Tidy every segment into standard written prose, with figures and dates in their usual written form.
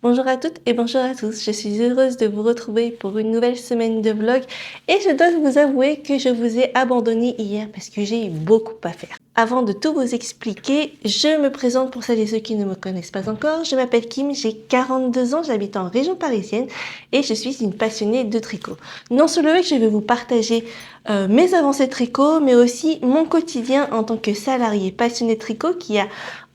Bonjour à toutes et bonjour à tous, je suis heureuse de vous retrouver pour une nouvelle semaine de vlog et je dois vous avouer que je vous ai abandonné hier parce que j'ai eu beaucoup à faire. Avant de tout vous expliquer, je me présente pour celles et ceux qui ne me connaissent pas encore. Je m'appelle Kim, j'ai 42 ans, j'habite en région parisienne et je suis une passionnée de tricot. Dans ce vlog, je vais vous partager mes avancées de tricot mais aussi mon quotidien en tant que salarié passionné de tricot qui a,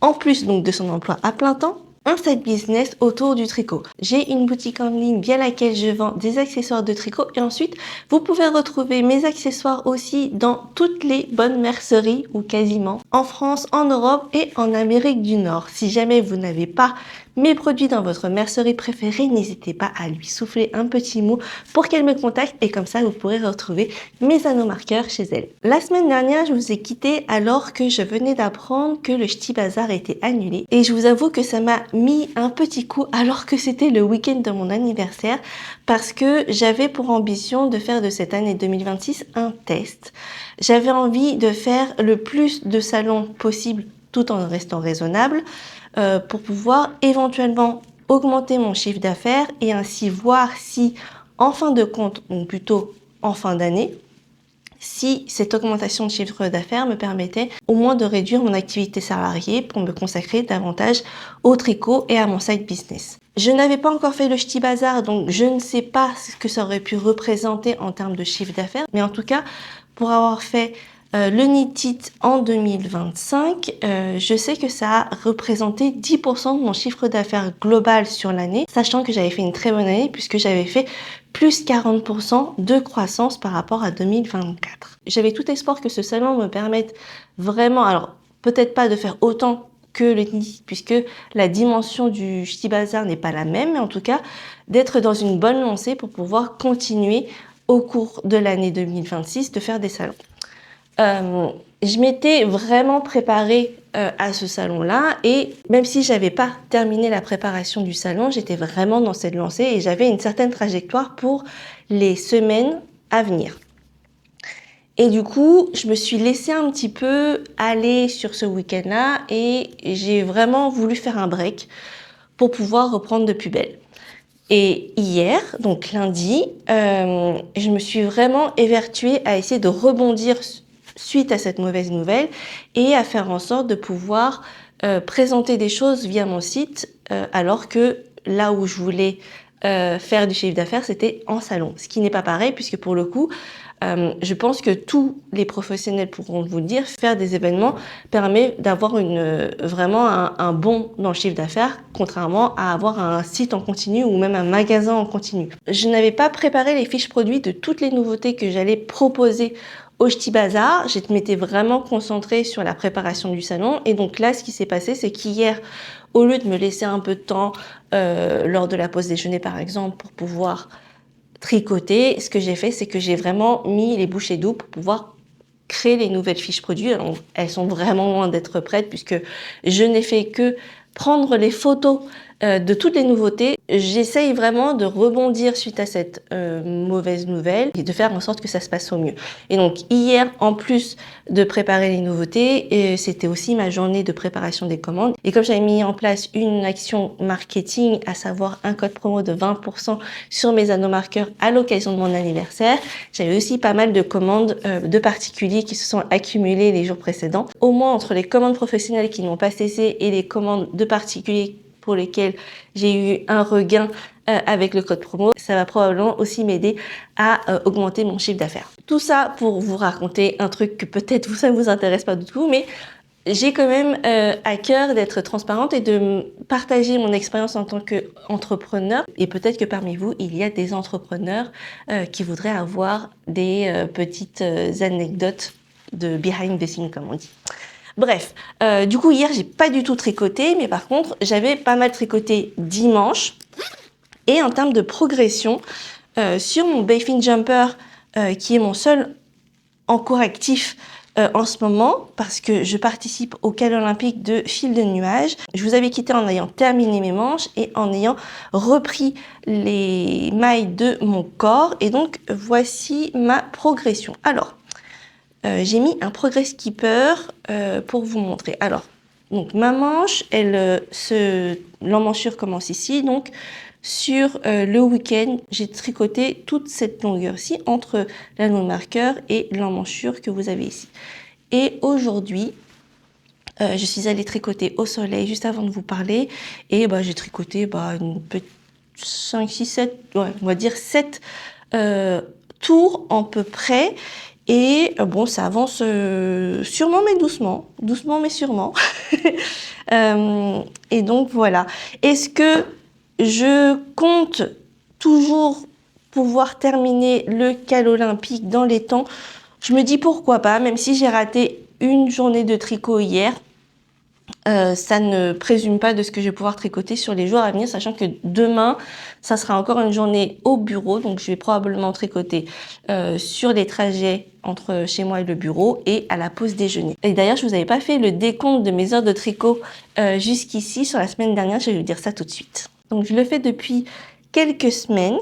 en plus donc de son emploi à plein temps, un side business autour du tricot. J'ai une boutique en ligne via laquelle je vends des accessoires de tricot et ensuite vous pouvez retrouver mes accessoires aussi dans toutes les bonnes merceries ou quasiment en France, en Europe et en Amérique du Nord. Si jamais vous n'avez pas mes produits dans votre mercerie préférée, n'hésitez pas à lui souffler un petit mot pour qu'elle me contacte et comme ça vous pourrez retrouver mes anneaux marqueurs chez elle. La semaine dernière, je vous ai quitté alors que je venais d'apprendre que le Ch'ti Bazar était annulé et je vous avoue que ça m'a mis un petit coup alors que c'était le week-end de mon anniversaire parce que j'avais pour ambition de faire de cette année 2026 un test. J'avais envie de faire le plus de salons possible tout en restant raisonnable pour pouvoir éventuellement augmenter mon chiffre d'affaires et ainsi voir si en fin de compte, ou plutôt en fin d'année, si cette augmentation de chiffre d'affaires me permettait au moins de réduire mon activité salariée pour me consacrer davantage au tricot et à mon side business. Je n'avais pas encore fait le Ch'ti Bazar, donc je ne sais pas ce que ça aurait pu représenter en termes de chiffre d'affaires, mais en tout cas, pour avoir fait le Knit It en 2025, je sais que ça a représenté 10% de mon chiffre d'affaires global sur l'année, sachant que j'avais fait une très bonne année puisque j'avais fait plus 40% de croissance par rapport à 2024. J'avais tout espoir que ce salon me permette vraiment, alors peut-être pas de faire autant que le Knit puisque la dimension du Ch'ti Bazar n'est pas la même, mais en tout cas d'être dans une bonne lancée pour pouvoir continuer au cours de l'année 2026 de faire des salons. Je m'étais vraiment préparée à ce salon-là et même si j'avais pas terminé la préparation du salon, j'étais vraiment dans cette lancée et j'avais une certaine trajectoire pour les semaines à venir. Et du coup, je me suis laissée un petit peu aller sur ce week-end-là et j'ai vraiment voulu faire un break pour pouvoir reprendre de plus belle. Et hier, donc lundi, je me suis vraiment évertuée à essayer de rebondir suite à cette mauvaise nouvelle et à faire en sorte de pouvoir présenter des choses via mon site alors que là où je voulais faire du chiffre d'affaires, c'était en salon. Ce qui n'est pas pareil puisque pour le coup, je pense que tous les professionnels pourront vous le dire, faire des événements permet d'avoir vraiment un bond dans le chiffre d'affaires, contrairement à avoir un site en continu ou même un magasin en continu. Je n'avais pas préparé les fiches produits de toutes les nouveautés que j'allais proposer au Ch'ti Bazar. Je m'étais vraiment concentrée sur la préparation du salon et donc là, ce qui s'est passé, c'est qu'hier, au lieu de me laisser un peu de temps lors de la pause déjeuner par exemple pour pouvoir tricoter, ce que j'ai fait, c'est que j'ai vraiment mis les bouchées doubles pour pouvoir créer les nouvelles fiches produits. Alors, elles sont vraiment loin d'être prêtes puisque je n'ai fait que prendre les photos de toutes les nouveautés. J'essaye vraiment de rebondir suite à cette mauvaise nouvelle et de faire en sorte que ça se passe au mieux. Et donc hier, en plus de préparer les nouveautés, c'était aussi ma journée de préparation des commandes. Et comme j'avais mis en place une action marketing, à savoir un code promo de 20% sur mes anneaux marqueurs à l'occasion de mon anniversaire, j'avais aussi pas mal de commandes de particuliers qui se sont accumulées les jours précédents. Au moins entre les commandes professionnelles qui n'ont pas cessé et les commandes de particuliers pour lesquels j'ai eu un regain avec le code promo, ça va probablement aussi m'aider à augmenter mon chiffre d'affaires. Tout ça pour vous raconter un truc que peut-être ça ne vous intéresse pas du tout, mais j'ai quand même à cœur d'être transparente et de partager mon expérience en tant qu'entrepreneur. Et peut-être que parmi vous, il y a des entrepreneurs qui voudraient avoir des petites anecdotes de behind the scenes, comme on dit. Bref, du coup hier j'ai pas du tout tricoté, mais par contre j'avais pas mal tricoté dimanche. Et en termes de progression, sur mon Bayfin Jumper, qui est mon seul encours actif en ce moment, parce que je participe au Cali olympique de fil de nuage, je vous avais quitté en ayant terminé mes manches et en ayant repris les mailles de mon corps. Et donc voici ma progression. Alors, j'ai mis un progress keeper pour vous montrer. Alors, Donc ma manche, l'emmanchure commence ici. Donc sur le week-end, j'ai tricoté toute cette longueur-ci entre l'anneau marqueur et l'emmanchure que vous avez ici. Et aujourd'hui, je suis allée tricoter au soleil juste avant de vous parler. Et j'ai tricoté une petite 5, 6, 7, ouais, on va dire 7 tours à peu près. Et ça avance sûrement mais doucement. Doucement mais sûrement. Et donc voilà. Est-ce que je compte toujours pouvoir terminer le cal olympique dans les temps? Je me dis pourquoi pas, même si j'ai raté une journée de tricot hier. Ça ne présume pas de ce que je vais pouvoir tricoter sur les jours à venir, sachant que demain, ça sera encore une journée au bureau, donc je vais probablement tricoter sur les trajets entre chez moi et le bureau et à la pause déjeuner. Et d'ailleurs, je vous avais pas fait le décompte de mes heures de tricot jusqu'ici sur la semaine dernière, je vais vous dire ça tout de suite. Donc je le fais depuis quelques semaines.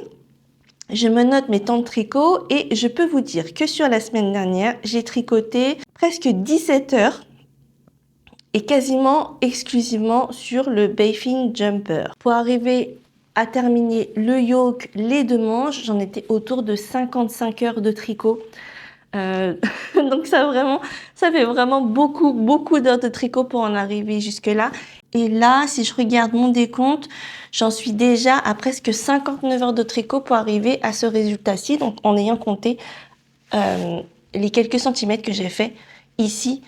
Je me note mes temps de tricot et je peux vous dire que sur la semaine dernière, j'ai tricoté presque 17 heures et quasiment exclusivement sur le Baffin Jumper. Pour arriver à terminer le yoke, les 2 manches, j'en étais autour de 55 heures de tricot. Donc ça fait vraiment beaucoup d'heures de tricot pour en arriver jusque là. Et là, si je regarde mon décompte, j'en suis déjà à presque 59 heures de tricot pour arriver à ce résultat-ci. Donc en ayant compté les quelques centimètres que j'ai fait ici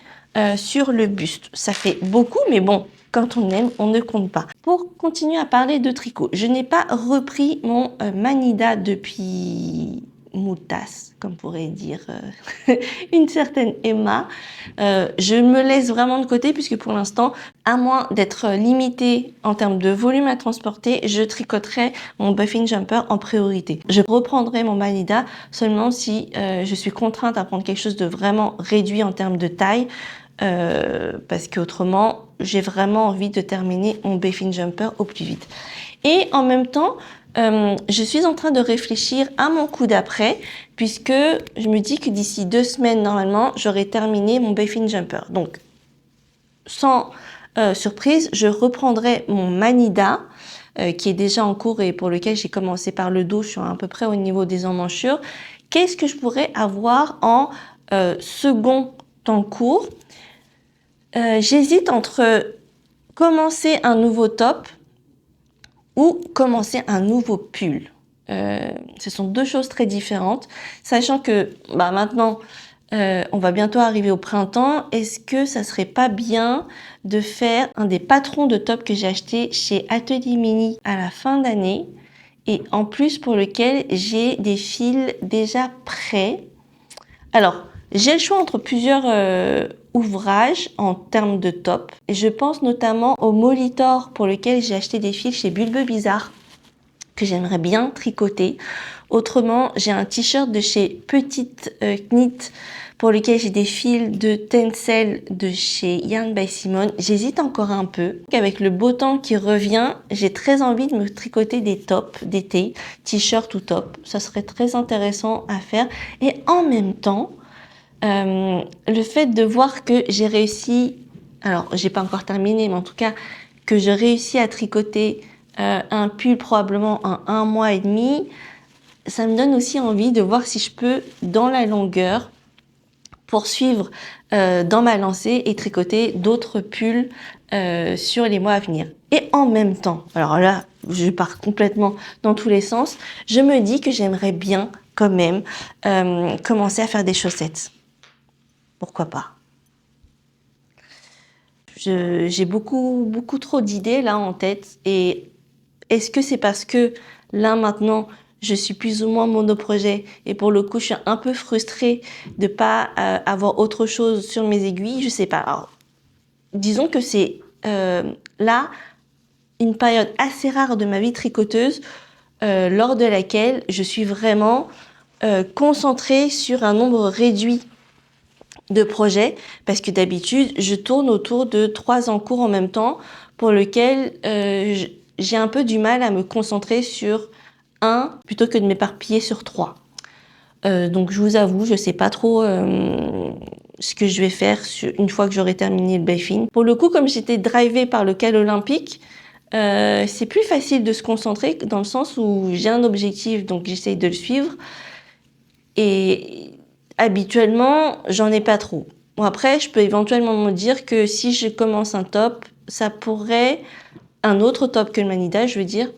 sur le buste. Ça fait beaucoup, mais bon, quand on aime, on ne compte pas. Pour continuer à parler de tricot, je n'ai pas repris mon Manida depuis Moutas, comme pourrait dire une certaine Emma. Je me laisse vraiment de côté puisque pour l'instant, à moins d'être limitée en termes de volume à transporter, je tricoterai mon Baffin Jumper en priorité. Je reprendrai mon Manida seulement si je suis contrainte à prendre quelque chose de vraiment réduit en termes de taille. Parce qu'autrement, j'ai vraiment envie de terminer mon Baffin Jumper au plus vite. Et en même temps, je suis en train de réfléchir à mon coup d'après, puisque je me dis que d'ici 2 semaines, normalement, j'aurai terminé mon Baffin Jumper. Donc, sans surprise, je reprendrai mon Manida, qui est déjà en cours et pour lequel j'ai commencé par le dos, je suis à peu près au niveau des emmanchures. Qu'est-ce que je pourrais avoir en second temps court? J'hésite entre commencer un nouveau top ou commencer un nouveau pull. Ce sont 2 choses très différentes, sachant que maintenant, on va bientôt arriver au printemps. Est-ce que ça serait pas bien de faire un des patrons de top que j'ai acheté chez Atelier Mini à la fin d'année et en plus pour lequel j'ai des fils déjà prêts? Alors, j'ai le choix entre plusieurs ouvrages en termes de top. Et je pense notamment au Molitor pour lequel j'ai acheté des fils chez Bulbe Bizarre que j'aimerais bien tricoter. Autrement, j'ai un t-shirt de chez Petite Knit pour lequel j'ai des fils de Tencel de chez Yarn by Simone. J'hésite encore un peu. Avec le beau temps qui revient, j'ai très envie de me tricoter des tops d'été, t-shirt ou top. Ça serait très intéressant à faire. Et en même temps, le fait de voir que j'ai réussi, alors j'ai pas encore terminé, mais en tout cas que je réussis à tricoter un pull probablement en 1 mois et demi, ça me donne aussi envie de voir si je peux, dans la longueur, poursuivre dans ma lancée et tricoter d'autres pulls sur les mois à venir. Et en même temps, alors là, je pars complètement dans tous les sens, je me dis que j'aimerais bien quand même commencer à faire des chaussettes. Pourquoi pas? J'ai beaucoup trop d'idées là en tête. Et est-ce que c'est parce que là maintenant je suis plus ou moins monoprojet et pour le coup je suis un peu frustrée de pas avoir autre chose sur mes aiguilles? Je sais pas. Alors, disons que c'est là une période assez rare de ma vie tricoteuse lors de laquelle je suis vraiment concentrée sur un nombre réduit de projets, parce que d'habitude, je tourne autour de 3 en cours en même temps, pour lequel j'ai un peu du mal à me concentrer sur un plutôt que de m'éparpiller sur 3. Donc je vous avoue, je sais pas trop ce que je vais faire une fois que j'aurai terminé le briefing. Pour le coup, comme j'étais drivée par le cal olympique, c'est plus facile de se concentrer dans le sens où j'ai un objectif, donc j'essaye de le suivre. Et habituellement, j'en ai pas trop. Bon, après, je peux éventuellement me dire que si je commence un top, ça pourrait, un autre top que le Manida, je veux dire,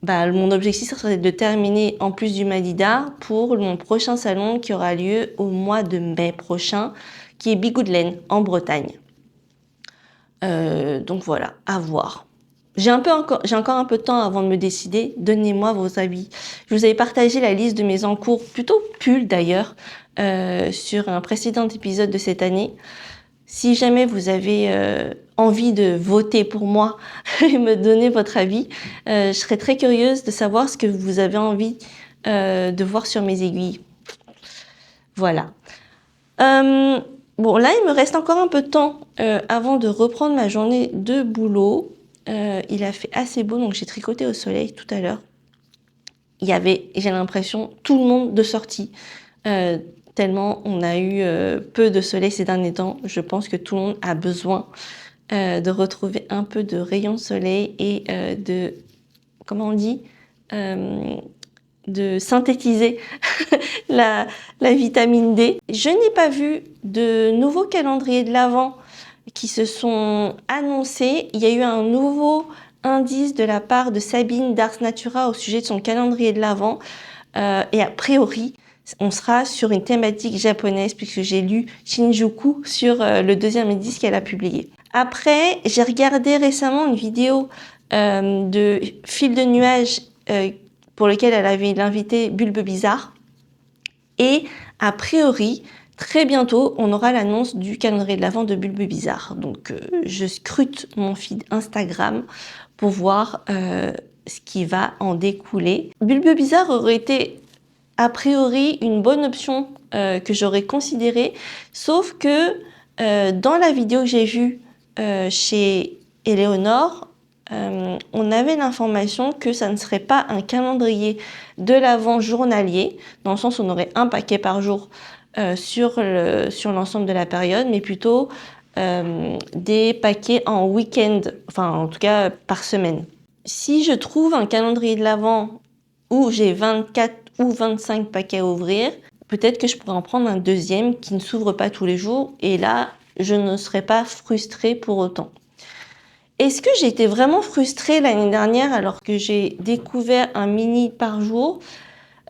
mon objectif, ça serait de terminer en plus du Manida pour mon prochain salon qui aura lieu au mois de mai prochain, qui est Bigoudlen, en Bretagne. Donc voilà, à voir. J'ai encore un peu de temps avant de me décider. Donnez-moi vos avis. Je vous avais partagé la liste de mes encours, plutôt pull d'ailleurs, sur un précédent épisode de cette année. Si jamais vous avez envie de voter pour moi et me donner votre avis, je serais très curieuse de savoir ce que vous avez envie de voir sur mes aiguilles. Voilà. Bon, là, il me reste encore un peu de temps avant de reprendre ma journée de boulot. Il a fait assez beau, donc j'ai tricoté au soleil tout à l'heure. Il y avait, j'ai l'impression, tout le monde de sortie. Tellement on a eu peu de soleil ces derniers temps. Je pense que tout le monde a besoin de retrouver un peu de rayon de soleil et de, comment on dit, de synthétiser la vitamine D. Je n'ai pas vu de nouveaux calendriers de l'Avent qui se sont annoncés. Il y a eu un nouveau indice de la part de Sabine d'Ars Natura au sujet de son calendrier de l'Avent. Et a priori, on sera sur une thématique japonaise puisque j'ai lu Shinjuku sur le deuxième indice qu'elle a publié. Après, j'ai regardé récemment une vidéo de Fil de nuages pour lequel elle avait invité Bulbe Bizarre. Et a priori, très bientôt, on aura l'annonce du calendrier de l'Avent de Bulbe Bizarre. Donc, je scrute mon feed Instagram pour voir ce qui va en découler. Bulbe Bizarre aurait été a priori une bonne option que j'aurais considérée, sauf que dans la vidéo que j'ai vue chez Éléonore, on avait l'information que ça ne serait pas un calendrier de l'Avent journalier, dans le sens où on aurait un paquet par jour sur l'ensemble de la période, mais plutôt des paquets en week-end, enfin en tout cas par semaine. Si je trouve un calendrier de l'Avent où j'ai 24 ou 25 paquets à ouvrir, peut-être que je pourrais en prendre un deuxième qui ne s'ouvre pas tous les jours, et là, je ne serais pas frustrée pour autant. Est-ce que j'ai été vraiment frustrée l'année dernière alors que j'ai découvert un mini par jour?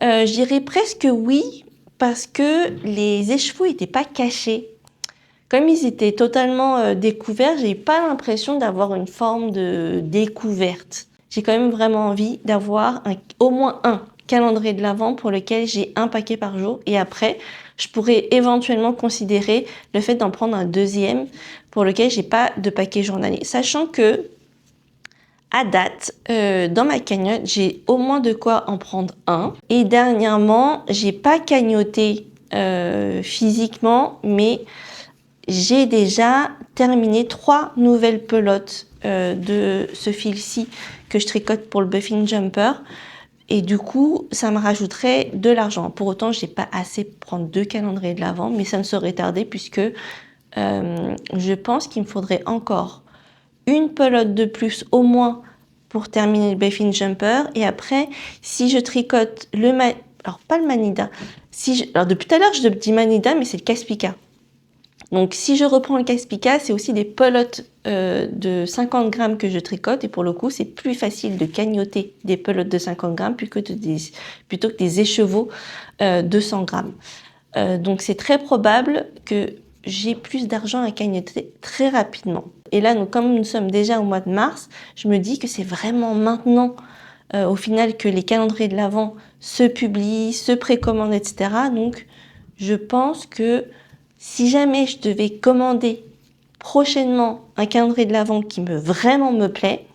Je dirais presque oui, parce que les écheveaux n'étaient pas cachés. Comme ils étaient totalement découverts, j'ai pas l'impression d'avoir une forme de découverte. J'ai quand même vraiment envie d'avoir au moins un calendrier de l'Avent pour lequel j'ai un paquet par jour, et après je pourrais éventuellement considérer le fait d'en prendre un deuxième pour lequel j'ai pas de paquet journalier, sachant que à date dans ma cagnotte j'ai au moins de quoi en prendre un, et dernièrement j'ai pas cagnoté physiquement, mais j'ai déjà terminé 3 nouvelles pelotes de ce fil-ci que je tricote pour le Buffing Jumper. Et du coup, ça me rajouterait de l'argent. Pour autant, je n'ai pas assez pour prendre 2 calendriers de l'Avent, mais ça ne saurait tarder puisque je pense qu'il me faudrait encore une pelote de plus au moins pour terminer le Buffing Jumper. Et après, si je tricote alors pas le Manida, alors depuis tout à l'heure je dis Manida, mais c'est le Caspica. Donc si je reprends le Caspica, c'est aussi des pelotes de 50 grammes que je tricote, et pour le coup c'est plus facile de cagnoter des pelotes de 50 grammes plutôt que des écheveaux de 100 grammes. Donc c'est très probable que j'ai plus d'argent à cagnoter très rapidement. Et là, comme nous sommes déjà au mois de mars, je me dis que c'est vraiment maintenant au final que les calendriers de l'Avent se publient, se précommandent, etc. Donc je pense que si jamais je devais commander prochainement un calendrier de l'Avent qui vraiment me plaît,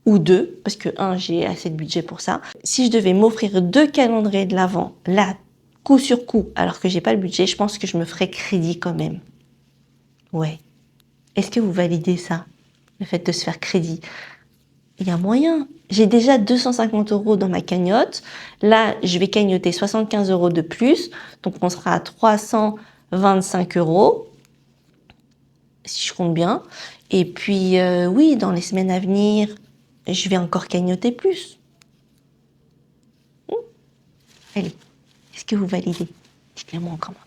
ou 2, parce que j'ai assez de budget pour ça, si je devais m'offrir 2 calendriers de l'Avent, là, coup sur coup, alors que j'ai pas le budget, je pense que je me ferais crédit quand même. Ouais. Est-ce que vous validez ça, le fait de se faire crédit? Il y a moyen. J'ai déjà 250 € dans ma cagnotte. Là, je vais cagnoter 75 € de plus, donc on sera à 325 €. si je compte bien. Et puis, oui, dans les semaines à venir, je vais encore cagnotter plus. Allez, est-ce que vous validez? Dites-le moi en commentaire.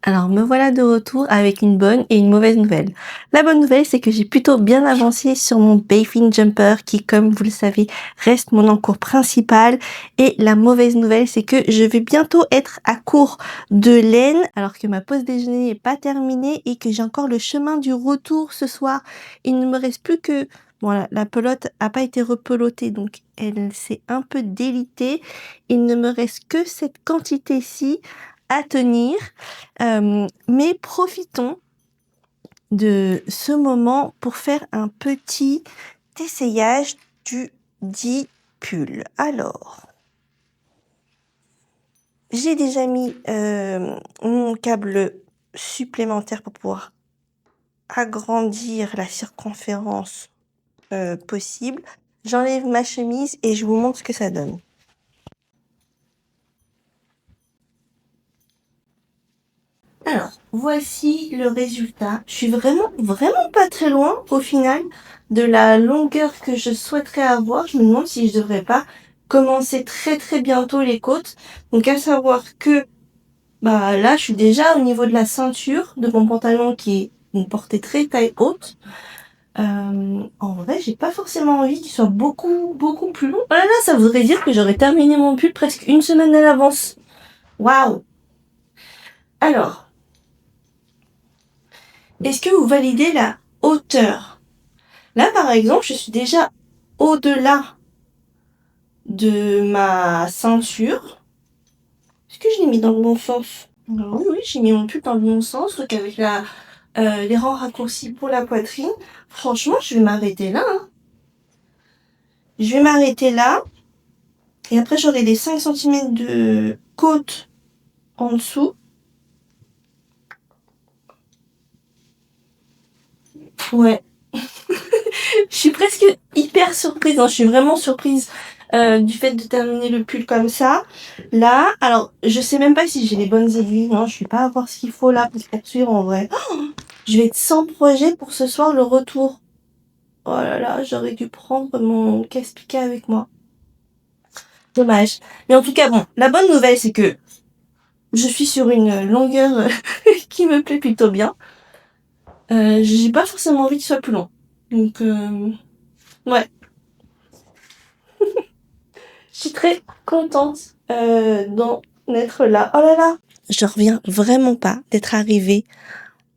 Alors, me voilà de retour avec une bonne et une mauvaise nouvelle. La bonne nouvelle, c'est que j'ai plutôt bien avancé sur mon Bayfin Jumper qui, comme vous le savez, reste mon encours principal. Et la mauvaise nouvelle, c'est que je vais bientôt être à court de laine alors que ma pause déjeuner n'est pas terminée et que j'ai encore le chemin du retour ce soir. Il ne me reste plus que... Bon, la pelote a pas été repelotée, donc elle s'est un peu délitée. Il ne me reste que cette quantité-ci à tenir. Mais profitons de ce moment pour faire un petit essayage du dit pull. Alors, j'ai déjà mis mon câble supplémentaire pour pouvoir agrandir la circonférence possible. J'enlève ma chemise et je vous montre ce que ça donne. Alors, voici le résultat. Je suis vraiment pas très loin au final de la longueur que je souhaiterais avoir. Je me demande si je devrais pas commencer très bientôt les côtes. Donc à savoir que bah là, je suis déjà au niveau de la ceinture de mon pantalon qui est une portée très taille haute. En vrai, j'ai pas forcément envie qu'il soit beaucoup plus long. Oh là là, ça voudrait dire que j'aurais terminé mon pull presque une semaine à l'avance. Waouh! Alors, est-ce que vous validez la hauteur? Là, par exemple, je suis déjà au-delà de ma ceinture. Est-ce que je l'ai mis dans le bon sens? Oui, j'ai mis mon pull dans le bon sens, donc avec les rangs raccourcis pour la poitrine. Franchement, je vais m'arrêter là. Hein. Je vais m'arrêter là. Et après, j'aurai les 5 cm de côte en dessous. Ouais. Je suis presque hyper surprise. Hein. Je suis vraiment surprise du fait de terminer le pull comme ça. Là, alors, je sais même pas si j'ai les bonnes aiguilles. Non, je vais pas avoir ce qu'il faut là pour poursuivre en vrai. Oh, je vais être sans projet pour ce soir le retour. Oh là là, j'aurais dû prendre mon casse-piquet avec moi. Dommage. Mais en tout cas, bon, la bonne nouvelle, c'est que je suis sur une longueur qui me plaît plutôt bien. J'ai pas forcément envie qu'il soit plus long. Donc, ouais. Je suis très contente d'en être là. Oh là là, je reviens vraiment pas d'être arrivée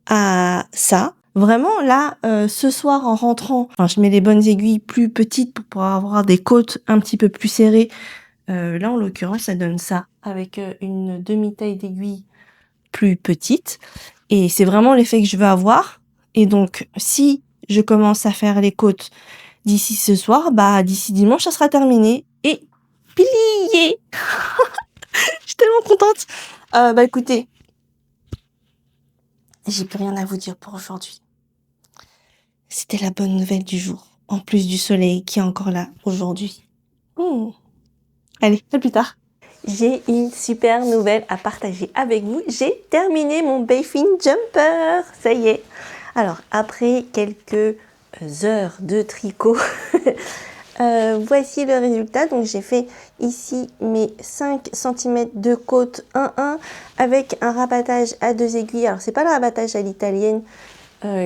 à ça. Vraiment là, ce soir en rentrant, enfin, je mets les bonnes aiguilles plus petites pour pouvoir avoir des côtes un petit peu plus serrées. Là en l'occurrence, ça donne ça avec une demi-taille d'aiguille plus petite. Et c'est vraiment l'effet que je veux avoir. Et donc, si je commence à faire les côtes d'ici ce soir, bah d'ici dimanche, ça sera terminé. Et plié. Je suis tellement contente. Bah écoutez, j'ai plus rien à vous dire pour aujourd'hui. C'était la bonne nouvelle du jour, en plus du soleil qui est encore là aujourd'hui. Allez, à plus tard. J'ai une super nouvelle à partager avec vous. J'ai terminé mon Bayfin Jumper. Ça y est. Alors, après quelques heures de tricot, voici le résultat. Donc, j'ai fait ici mes 5 cm de côte 1-1 avec un rabattage à 2 aiguilles. Alors, c'est pas le rabattage à l'italienne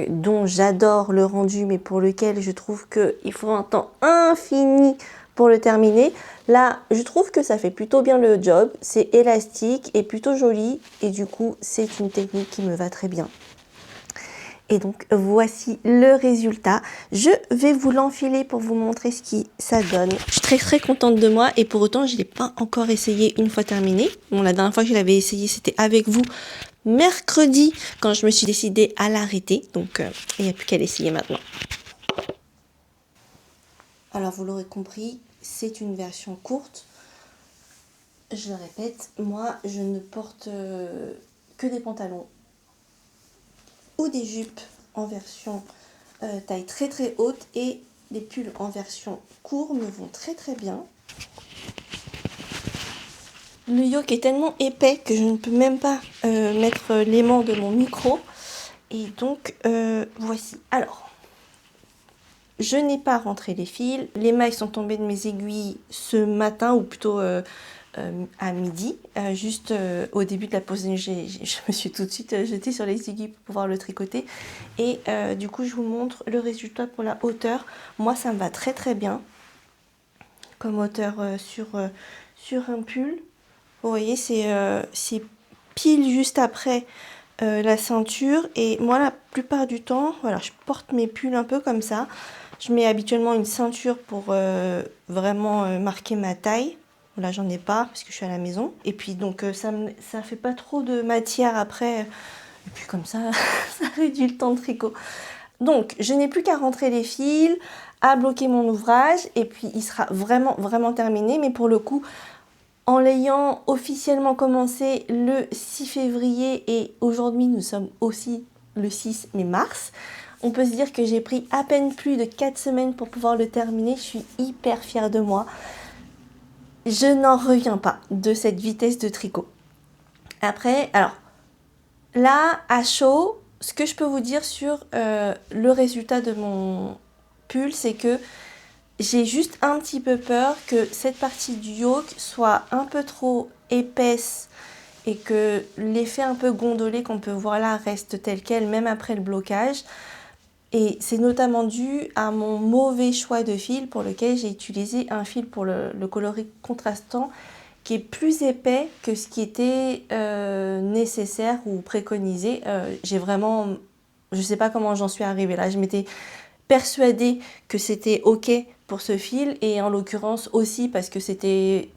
dont j'adore le rendu, mais pour lequel je trouve qu'il faut un temps infini pour le terminer. Là, je trouve que ça fait plutôt bien le job. C'est élastique et plutôt joli. Et du coup, c'est une technique qui me va très bien. Et donc, voici le résultat. Je vais vous l'enfiler pour vous montrer ce que ça donne. Je suis très contente de moi et pour autant, je ne l'ai pas encore essayé une fois terminé. Bon, la dernière fois que je l'avais essayé, c'était avec vous mercredi quand je me suis décidée à l'arrêter. Donc, il n'y a plus qu'à l'essayer maintenant. Alors, vous l'aurez compris, c'est une version courte. Je le répète, moi, je ne porte que des pantalons ou des jupes en version taille très haute et les pulls en version court me vont très bien. Le yoke est tellement épais que je ne peux même pas mettre l'aimant de mon micro Et donc, voici. Alors, je n'ai pas rentré les fils. Les mailles sont tombées de mes aiguilles ce matin, ou plutôt à midi. Juste au début de la pause, je me suis tout de suite jetée sur les aiguilles pour pouvoir le tricoter. Et du coup, je vous montre le résultat pour la hauteur. Moi, ça me va très très bien comme hauteur sur un pull. Vous voyez, c'est pile juste après la ceinture. Et moi, la plupart du temps, voilà, je porte mes pulls un peu comme ça. Je mets habituellement une ceinture pour vraiment marquer ma taille. Là, j'en ai pas parce que je suis à la maison. Et puis, donc, ça fait pas trop de matière après. Et puis, comme ça, ça réduit le temps de tricot. Donc, je n'ai plus qu'à rentrer les fils, à bloquer mon ouvrage. Et puis, il sera vraiment, vraiment terminé. Mais pour le coup, en l'ayant officiellement commencé le 6 février et aujourd'hui nous sommes aussi le 6 mars, on peut se dire que j'ai pris à peine plus de 4 semaines pour pouvoir le terminer. Je suis hyper fière de moi. Je n'en reviens pas de cette vitesse de tricot. Après, alors là, à chaud, ce que je peux vous dire sur le résultat de mon pull, c'est que j'ai juste un petit peu peur que cette partie du yoke soit un peu trop épaisse et que l'effet un peu gondolé qu'on peut voir là reste tel quel même après le blocage. Et c'est notamment dû à mon mauvais choix de fil pour lequel j'ai utilisé un fil pour le coloris contrastant qui est plus épais que ce qui était nécessaire ou préconisé. J'ai vraiment, je sais pas comment j'en suis arrivée là, je m'étais persuadée que c'était ok pour ce fil et en l'occurrence aussi parce que c'était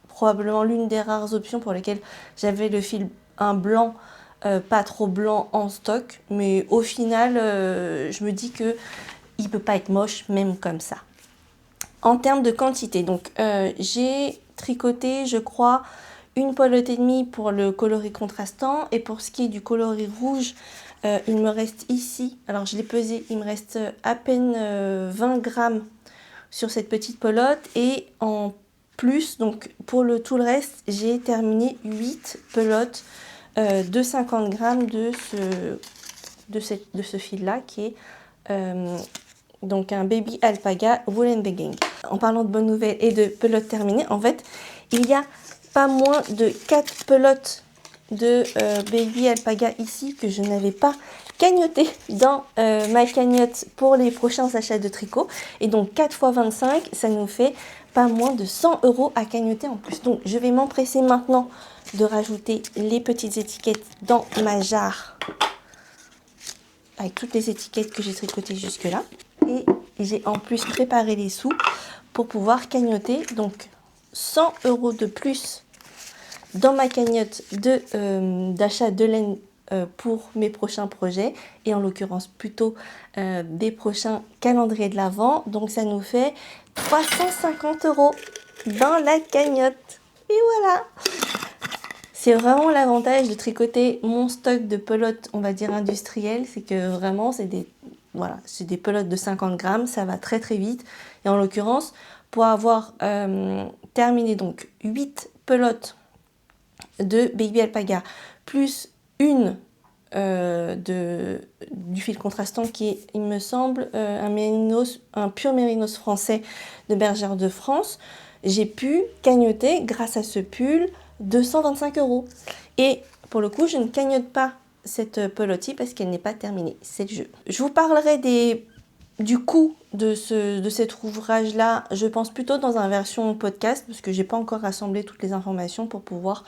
probablement l'une des rares options pour lesquelles j'avais le fil un blanc pas trop blanc en stock, mais au final je me dis que il peut pas être moche même comme ça. En termes de quantité, donc j'ai tricoté je crois une pelote et demie pour le coloris contrastant et pour ce qui est du coloris rouge il me reste ici, alors je l'ai pesé, il me reste à peine 20 grammes sur cette petite pelote et en plus, donc pour tout le reste, j'ai terminé 8 pelotes de 50 grammes de ce fil-là qui est donc un Baby Alpaga Wool Bagging. En parlant de bonnes nouvelles et de pelotes terminées, en fait, il y a pas moins de 4 pelotes de Baby Alpaga ici que je n'avais pas cagnoté dans ma cagnotte pour les prochains achats de tricot. Et donc 4 x 25, ça nous fait pas moins de 100 € à cagnoter en plus. Donc je vais m'empresser maintenant de rajouter les petites étiquettes dans ma jarre avec toutes les étiquettes que j'ai tricotées jusque là. Et j'ai en plus préparé les sous pour pouvoir cagnoter donc 100 € de plus dans ma cagnotte d'achat de laine pour mes prochains projets et en l'occurrence plutôt des prochains calendriers de l'Avent. Donc ça nous fait 350 € dans la cagnotte. Et voilà! C'est vraiment l'avantage de tricoter mon stock de pelotes, on va dire industrielles, c'est que vraiment c'est des pelotes de 50 grammes, ça va très très vite. Et en l'occurrence, pour avoir terminé donc 8 pelotes de Baby Alpaga, plus une du fil contrastant qui est, il me semble, un pur mérinos français de Bergère de France, j'ai pu cagnoter grâce à ce pull 225 €. Et pour le coup, je ne cagnote pas cette pelote parce qu'elle n'est pas terminée, c'est le jeu. Je vous parlerai du coût de cet ouvrage-là, je pense plutôt dans une version podcast parce que j'ai pas encore rassemblé toutes les informations pour pouvoir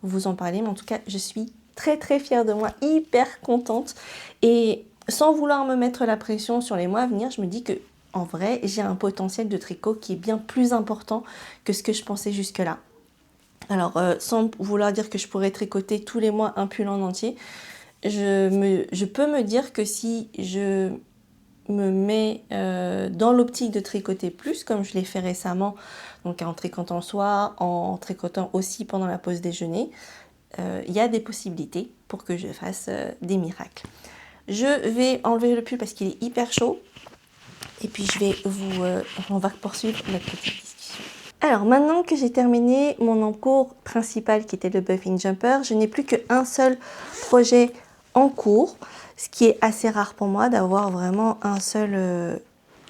vous en parler. Mais en tout cas, je suis très très fière de moi, hyper contente. Et sans vouloir me mettre la pression sur les mois à venir, je me dis que en vrai, j'ai un potentiel de tricot qui est bien plus important que ce que je pensais jusque-là. Alors, sans vouloir dire que je pourrais tricoter tous les mois un pull en entier, je peux me dire que si je me mets dans l'optique de tricoter plus, comme je l'ai fait récemment, donc en tricotant le soir, en tricotant aussi pendant la pause déjeuner, il y a des possibilités pour que je fasse des miracles. Je vais enlever le pull parce qu'il est hyper chaud. Et puis on va poursuivre notre petite discussion. Alors maintenant que j'ai terminé mon encours principal qui était le Buffing Jumper, je n'ai plus qu'un seul projet en cours. ce qui est assez rare pour moi d'avoir vraiment un seul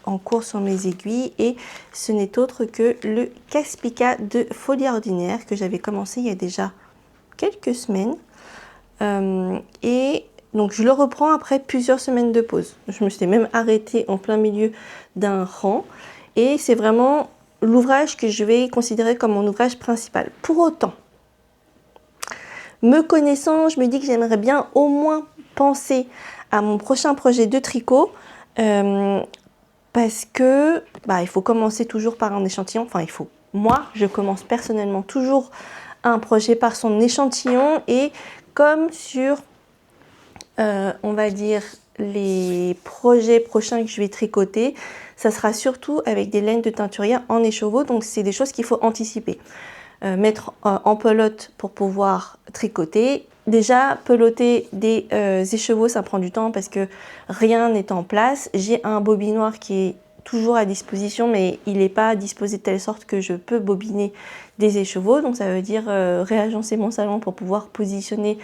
en cours sur mes aiguilles, et ce n'est autre que le Caspica de Folie Ordinaire que j'avais commencé il y a déjà quelques semaines. Et donc je le reprends après plusieurs semaines de pause. Je me suis même arrêtée en plein milieu d'un rang, et c'est vraiment l'ouvrage que je vais considérer comme mon ouvrage principal. Pour autant, me connaissant, je me dis que j'aimerais bien au moins penser à mon prochain projet de tricot, parce que il faut commencer toujours par un échantillon. Enfin, moi, je commence personnellement toujours un projet par son échantillon, et comme sur, on va dire, les projets prochains que je vais tricoter, ça sera surtout avec des laines de teinturière en écheveau, donc c'est des choses qu'il faut anticiper. Mettre en pelote pour pouvoir tricoter. Déjà, peloter des écheveaux, ça prend du temps parce que rien n'est en place. J'ai un bobinoir qui est toujours à disposition, mais il n'est pas disposé de telle sorte que je peux bobiner des écheveaux. Donc ça veut dire réagencer mon salon pour pouvoir positionner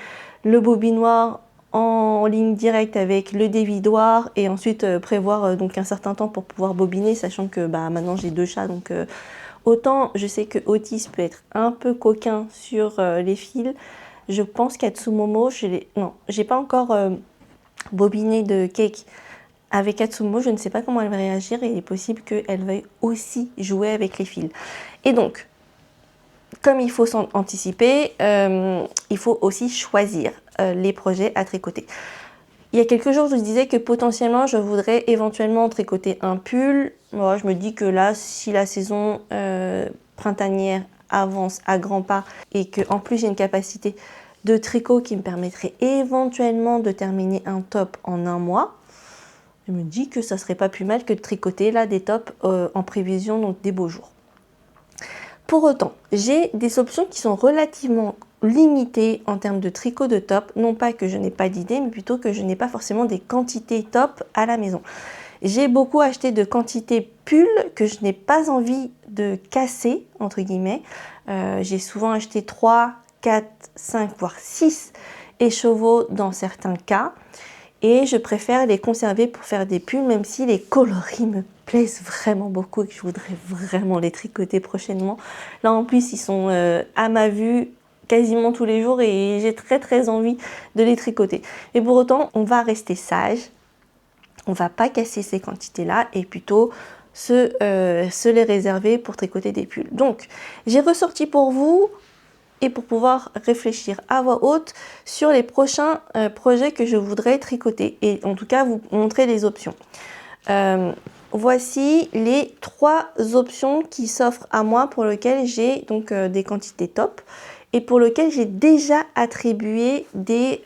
le bobinoir en ligne directe avec le dévidoir, et ensuite prévoir donc un certain temps pour pouvoir bobiner, sachant que maintenant j'ai 2 chats, donc autant je sais que Otis peut être un peu coquin sur les fils. Je pense qu'Atsumomo, j'ai pas encore bobiné de cake avec Atsumomo. Je ne sais pas comment elle va réagir, et il est possible qu'elle veuille aussi jouer avec les fils. Et donc, comme il faut anticiper, il faut aussi choisir les projets à tricoter. Il y a quelques jours, je vous disais que potentiellement, je voudrais éventuellement tricoter un pull. Moi, je me dis que là, si la saison printanière avance à grands pas, et qu'en plus j'ai une capacité de tricot qui me permettrait éventuellement de terminer un top en 1 mois, je me dis que ça serait pas plus mal que de tricoter là des tops en prévision, donc des beaux jours. Pour autant, j'ai des options qui sont relativement limitées en termes de tricot de top. Non pas que je n'ai pas d'idée, mais plutôt que je n'ai pas forcément des quantités top à la maison. J'ai beaucoup acheté de quantités pulls que je n'ai pas envie de casser, entre guillemets. J'ai souvent acheté 3, 4, 5, voire 6 écheveaux dans certains cas. Et je préfère les conserver pour faire des pulls, même si les coloris me plaisent vraiment beaucoup et que je voudrais vraiment les tricoter prochainement. Là en plus, ils sont à ma vue quasiment tous les jours, et j'ai très envie de les tricoter. Et pour autant, on va rester sage. On va pas casser ces quantités-là, et plutôt se les réserver pour tricoter des pulls. Donc, j'ai ressorti pour vous, et pour pouvoir réfléchir à voix haute sur les prochains projets que je voudrais tricoter, et en tout cas vous montrer les options. Voici les 3 options qui s'offrent à moi, pour lesquelles j'ai donc des quantités top, et pour lesquelles j'ai déjà attribué des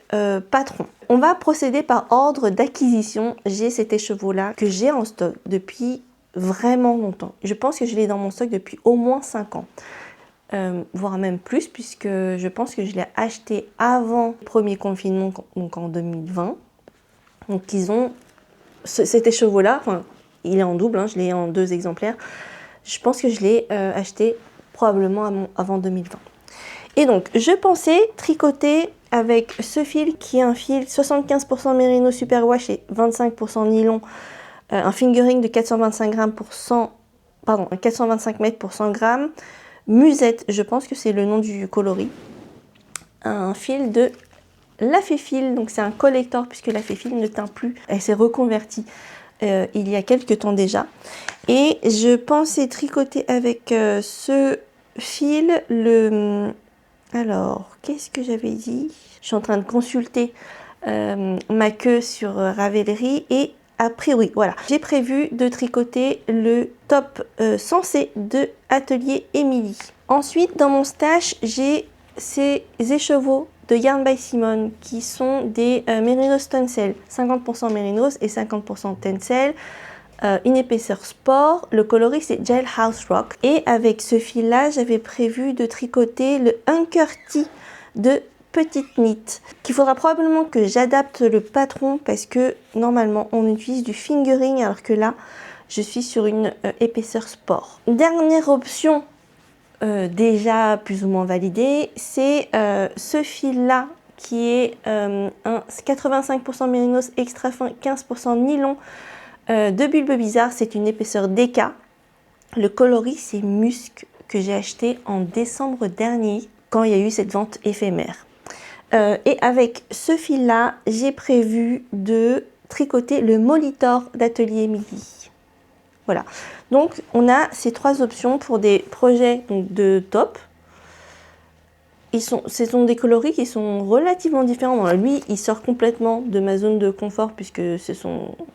patrons. On va procéder par ordre d'acquisition. J'ai cet écheveau-là que j'ai en stock depuis vraiment longtemps. Je pense que je l'ai dans mon stock depuis au moins 5 ans. Voire même plus, puisque je pense que je l'ai acheté avant le premier confinement, donc en 2020. Donc ils ont cet écheveau-là, enfin il est en double, hein, je l'ai en 2 exemplaires. Je pense que je l'ai acheté probablement avant 2020. Et donc je pensais tricoter avec ce fil qui est un fil 75% mérino superwash et 25% nylon, un fingering de 425 mètres pour 100 grammes. Musette, je pense que c'est le nom du coloris. Un fil de La Féfile, donc c'est un collector, puisque La Féfile ne teint plus. Elle s'est reconvertie il y a quelques temps déjà. Et je pensais tricoter avec ce fil alors, qu'est-ce que j'avais dit? Je suis en train de consulter ma queue sur Ravelry, et a priori, voilà, j'ai prévu de tricoter le top sensé de Atelier Émilie. Ensuite, dans mon stash, j'ai ces écheveaux de Yarn by Simone qui sont des Mérinos Tencel, 50% Mérinos et 50% Tencel, une épaisseur sport. Le coloris c'est Jailhouse Rock, et avec ce fil là j'avais prévu de tricoter le Hunker T de Petite Knit, qu'il faudra probablement que j'adapte le patron, parce que normalement on utilise du fingering, alors que là je suis sur une épaisseur sport. Dernière option déjà plus ou moins validée, c'est ce fil là qui est un 85% mérinos extra fin, 15% nylon de Bulbe Bizarre. C'est une épaisseur DK. Le coloris, c'est Musc que j'ai acheté en décembre dernier quand il y a eu cette vente éphémère. Et avec ce fil-là, j'ai prévu de tricoter le Molitor d'Atelier Midi. Voilà. Donc, on a ces trois options pour des projets de top. Ce sont des coloris qui sont relativement différents. Bon, lui, il sort complètement de ma zone de confort puisque il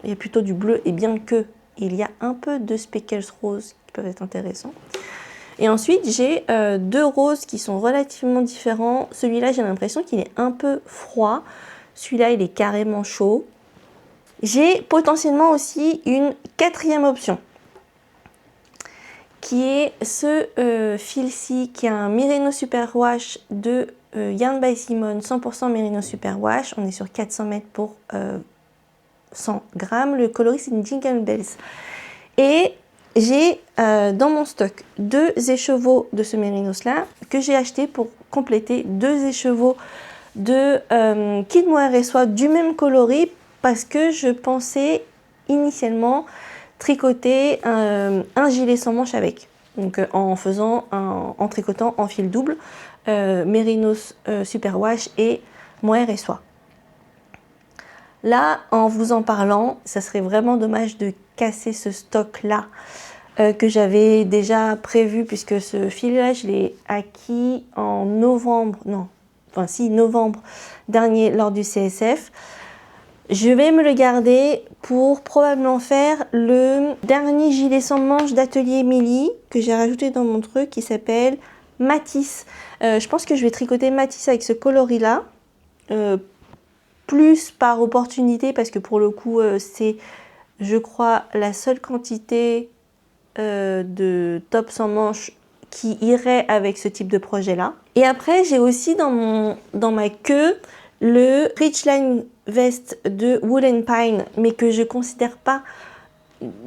y a plutôt du bleu et bien que il y a un peu de speckles roses qui peuvent être intéressants. Et ensuite, j'ai deux roses qui sont relativement différents. Celui-là, j'ai l'impression qu'il est un peu froid. Celui-là, il est carrément chaud. J'ai potentiellement aussi une quatrième option qui est ce fil-ci qui est un Merino Superwash de Yarn by Simone 100% Merino Superwash. On est sur 400 mètres pour 100 grammes. Le coloris, c'est une Jingle Bells. Et j'ai dans mon stock deux écheveaux de ce mérinos-là que j'ai acheté pour compléter deux écheveaux de Kid Mohair et Soie du même coloris parce que je pensais initialement tricoter un gilet sans manche avec. Donc en tricotant en fil double Mérinos Superwash et Mohair et Soie. Là, en vous en parlant, ça serait vraiment dommage de casser ce stock-là que j'avais déjà prévu puisque ce fil-là, je l'ai acquis en novembre dernier lors du CSF. Je vais me le garder pour probablement faire le dernier gilet sans manche d'Atelier Émilie que j'ai rajouté dans mon truc qui s'appelle Matisse. Je pense que je vais tricoter Matisse avec ce coloris-là. Plus par opportunité parce que pour le coup c'est je crois la seule quantité de top sans manche qui irait avec ce type de projet là. Et après j'ai aussi dans ma queue le Richline Vest de Wool & Pine mais que je considère pas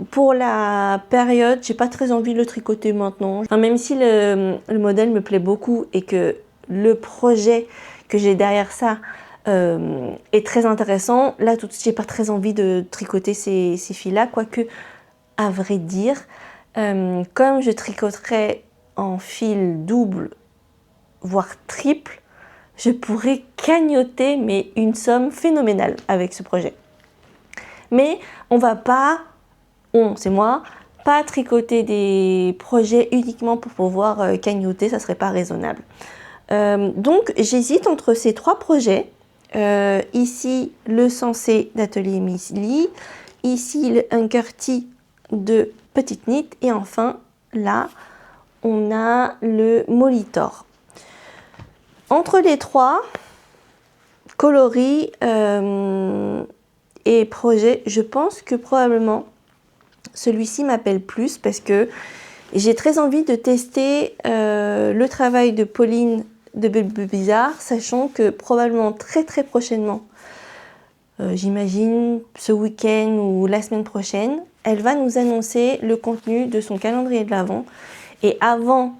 pour la période, j'ai pas très envie de le tricoter maintenant. Enfin, même si le modèle me plaît beaucoup et que le projet que j'ai derrière ça est très intéressant. Là, tout de suite, j'ai pas très envie de tricoter ces fils-là, quoique, à vrai dire, comme je tricoterais en fil double, voire triple, je pourrais cagnoter mais une somme phénoménale avec ce projet. Mais on va pas, c'est moi, pas tricoter des projets uniquement pour pouvoir cagnoter, ça serait pas raisonnable. Donc, j'hésite entre ces trois projets. Ici le Sensé d'Atelier Émilie, ici le Hunkerty de Petite Knit et enfin là on a le Molitor. Entre les trois coloris et projets, je pense que probablement celui-ci m'appelle plus parce que j'ai très envie de tester le travail de Pauline de Bulbe Bizarre, sachant que probablement très prochainement, j'imagine ce week-end ou la semaine prochaine, elle va nous annoncer le contenu de son calendrier de l'Avent. Et avant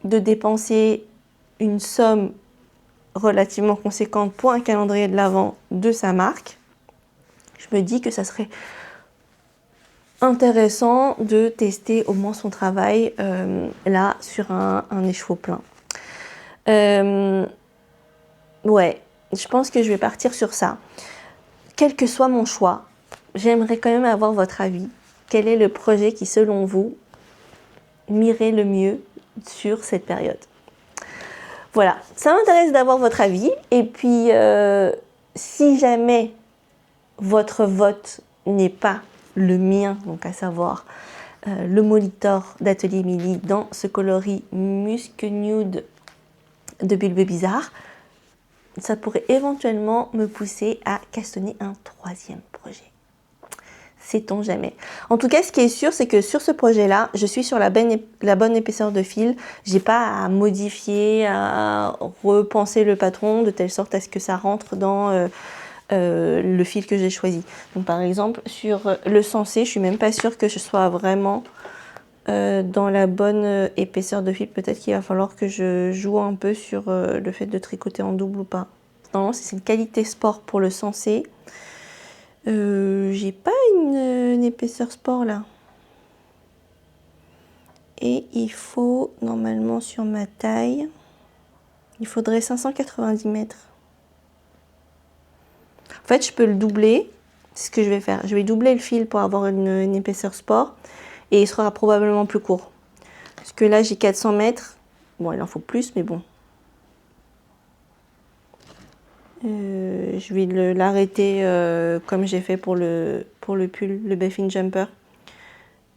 de dépenser une somme relativement conséquente pour un calendrier de l'Avent de sa marque, je me dis que ça serait intéressant de tester au moins son travail là sur un écheveau plein. Ouais, je pense que je vais partir sur ça. Quel que soit mon choix, j'aimerais quand même avoir votre avis. Quel est le projet qui, selon vous, m'irait le mieux sur cette période? Voilà, ça m'intéresse d'avoir votre avis. Et puis, si jamais votre vote n'est pas le mien, donc à savoir le Molitor d'Atelier Émilie dans ce coloris Musc Nude de Bulbe Bizarre, ça pourrait éventuellement me pousser à castonner un troisième projet. Sait-on jamais. En tout cas, ce qui est sûr, c'est que sur ce projet-là, je suis sur la bonne épaisseur de fil. J'ai pas à modifier, à repenser le patron de telle sorte à ce que ça rentre dans le fil que j'ai choisi. Donc par exemple, sur le Sensé, je suis même pas sûre que je sois vraiment dans la bonne épaisseur de fil. Peut-être qu'il va falloir que je joue un peu sur le fait de tricoter en double ou pas. Normalement, c'est une qualité sport pour le sensé. J'ai pas une épaisseur sport là. Et il faut, normalement sur ma taille, il faudrait 590 mètres. En fait, je peux le doubler. C'est ce que je vais faire. Je vais doubler le fil pour avoir une épaisseur sport. Et il sera probablement plus court. Parce que là, j'ai 400 mètres. Bon, il en faut plus, mais bon. Je vais l'arrêter comme j'ai fait pour le pull, le Baffin Jumper.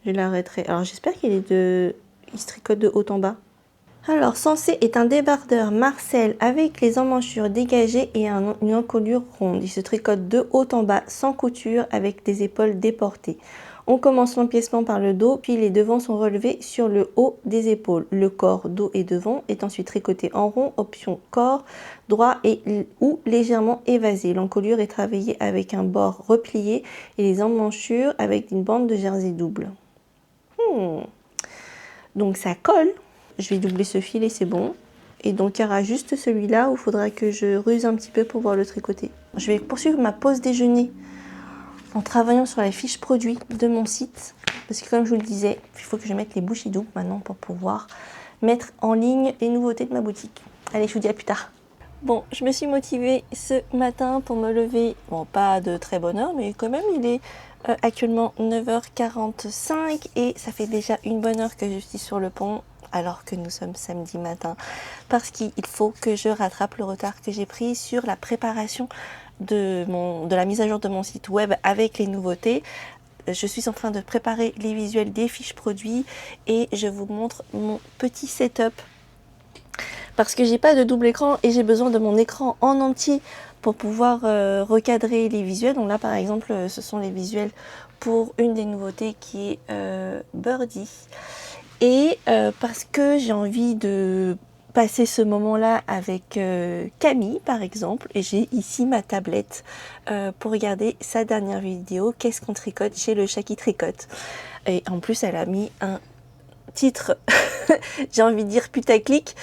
Je l'arrêterai. Alors, j'espère il se tricote de haut en bas. Alors, Sensé est un débardeur Marcel avec les emmanchures dégagées et une encolure ronde. Il se tricote de haut en bas, sans couture, avec des épaules déportées. On commence l'empiècement par le dos, puis les devants sont relevés sur le haut des épaules. Le corps, dos et devant est ensuite tricoté en rond, option corps, droit ou légèrement évasé. L'encolure est travaillée avec un bord replié et les emmanchures avec une bande de jersey double. Donc ça colle. Je vais doubler ce fil et c'est bon. Et donc il y aura juste celui-là où il faudra que je ruse un petit peu pour pouvoir le tricoter. Je vais poursuivre ma pause déjeuner en travaillant sur la fiche produit de mon site. Parce que comme je vous le disais, il faut que je mette les bouchées doubles maintenant pour pouvoir mettre en ligne les nouveautés de ma boutique. Allez, je vous dis à plus tard. Bon, je me suis motivée ce matin pour me lever. Bon, pas de très bonne heure, mais quand même, il est actuellement 9h45 et ça fait déjà une bonne heure que je suis sur le pont alors que nous sommes samedi matin parce qu'il faut que je rattrape le retard que j'ai pris sur la préparation de la mise à jour de mon site web avec les nouveautés. Je suis en train de préparer les visuels des fiches produits et je vous montre mon petit setup parce que j'ai pas de double écran et j'ai besoin de mon écran en entier pour pouvoir recadrer les visuels. Donc là par exemple ce sont les visuels pour une des nouveautés qui est Birdie. Et parce que j'ai envie de passer ce moment-là avec Camille par exemple, et j'ai ici ma tablette pour regarder sa dernière vidéo, qu'est-ce qu'on tricote chez le chat qui tricote. Et en plus elle a mis un titre, j'ai envie de dire putaclic,